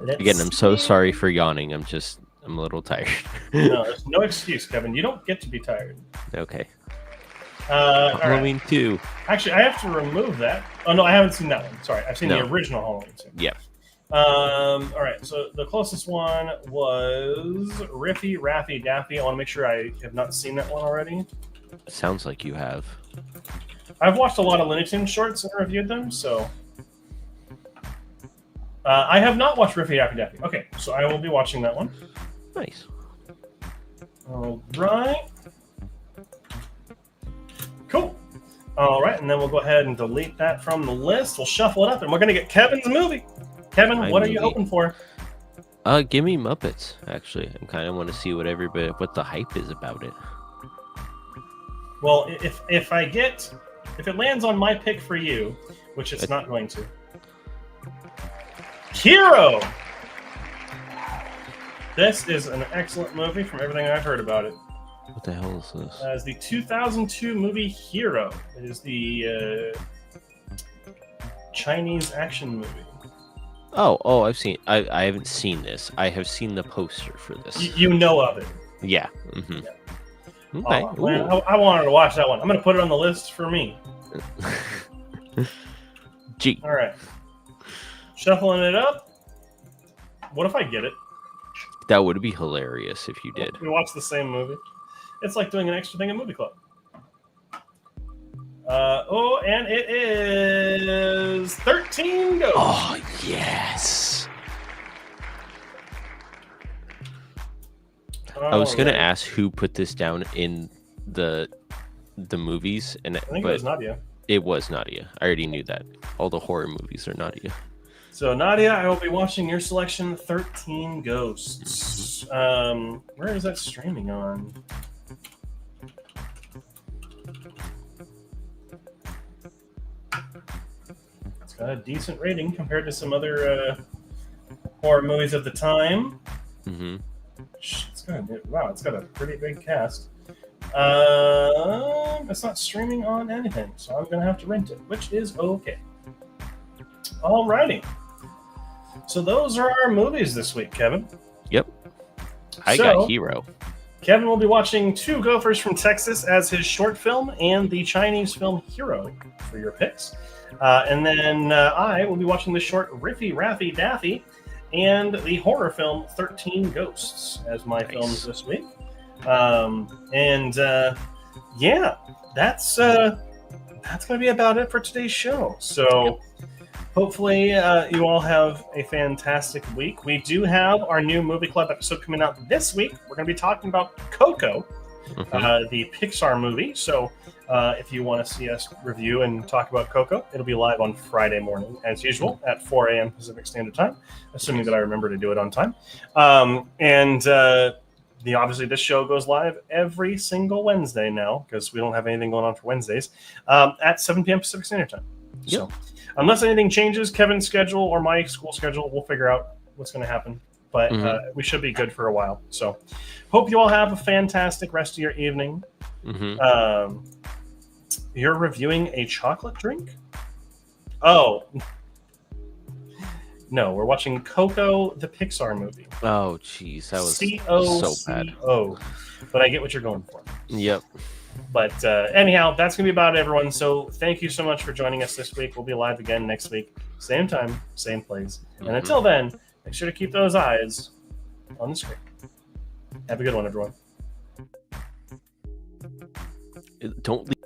B: Again, I'm so sorry for yawning. I'm a little tired.
A: No, there's no excuse, Kevin. You don't get to be tired.
B: Okay.
A: Halloween
B: 2.
A: Actually, I have to remove that. Oh, no, I haven't seen that one. Sorry, I've seen the original Halloween 2.
B: Yep.
A: All right, so the closest one was Riffy Raffy Daffy. I want to make sure I have not seen that one already.
B: Sounds like you have.
A: I've watched a lot of Looney Tunes shorts and reviewed them, so... I have not watched Riffy Daffy Daffy. Okay, so I will be watching that one.
B: Nice.
A: All right. Cool. All right, and then we'll go ahead and delete that from the list. We'll shuffle it up, and we're going to get Kevin's movie. Kevin, what are you hoping for?
B: Give me Muppets, actually. I kind of want to see what the hype is about it.
A: Well, if it lands on my pick for you, which it's not going to. Hero! This is an excellent movie from everything I've heard about it.
B: What the hell is this?
A: It's the 2002 movie Hero. It is the Chinese action movie.
B: Oh, I've seen. I haven't seen this. I have seen the poster for this.
A: You know of it.
B: Yeah. Mm-hmm.
A: Yeah.
B: Okay.
A: Oh, man, I wanted to watch that one. I'm going to put it on the list for me.
B: G.
A: All right. Shuffling it up. What if I get it?
B: That would be hilarious if you did.
A: We watch the same movie. It's like doing an extra thing at Movie Club. And it is 13 Ghosts.
B: Oh, yes. I was going to ask who put this down in the movies.
A: I think it was Nadia.
B: It was Nadia. I already knew that. All the horror movies are Nadia.
A: So, Nadia, I will be watching your selection, 13 Ghosts. Where is that streaming on? It's got a decent rating compared to some other horror movies of the time.
B: Mm-hmm.
A: It's got a pretty big cast. It's not streaming on anything, so I'm going to have to rent it, which is okay. Alrighty. So those are our movies this week, Kevin.
B: Yep. I got Hero.
A: Kevin will be watching Two Gophers from Texas as his short film and the Chinese film Hero for your picks. And then I will be watching the short Riffy Raffy Daffy and the horror film 13 Ghosts as my films this week. Yeah, that's going to be about it for today's show. So hopefully you all have a fantastic week. We do have our new Movie Club episode coming out this week. We're going to be talking about Coco, the Pixar movie. So if you want to see us review and talk about Coco, it'll be live on Friday morning, as usual, at 4 a.m. Pacific Standard Time, assuming that I remember to do it on time. Obviously, this show goes live every single Wednesday now, because we don't have anything going on for Wednesdays, at 7 p.m. Pacific Standard Time.
B: Yep.
A: So unless anything changes, Kevin's schedule or my school schedule, we'll figure out what's going to happen. But we should be good for a while. So hope you all have a fantastic rest of your evening. You're reviewing a chocolate drink? Oh. No, we're watching Coco, the Pixar movie.
B: Oh, jeez. That was so bad.
A: But I get what you're going for.
B: Yep.
A: But anyhow, that's going to be about it, everyone. So thank you so much for joining us this week. We'll be live again next week. Same time, same place. And until then, make sure to keep those eyes on the screen. Have a good one, everyone.
B: Don't leave.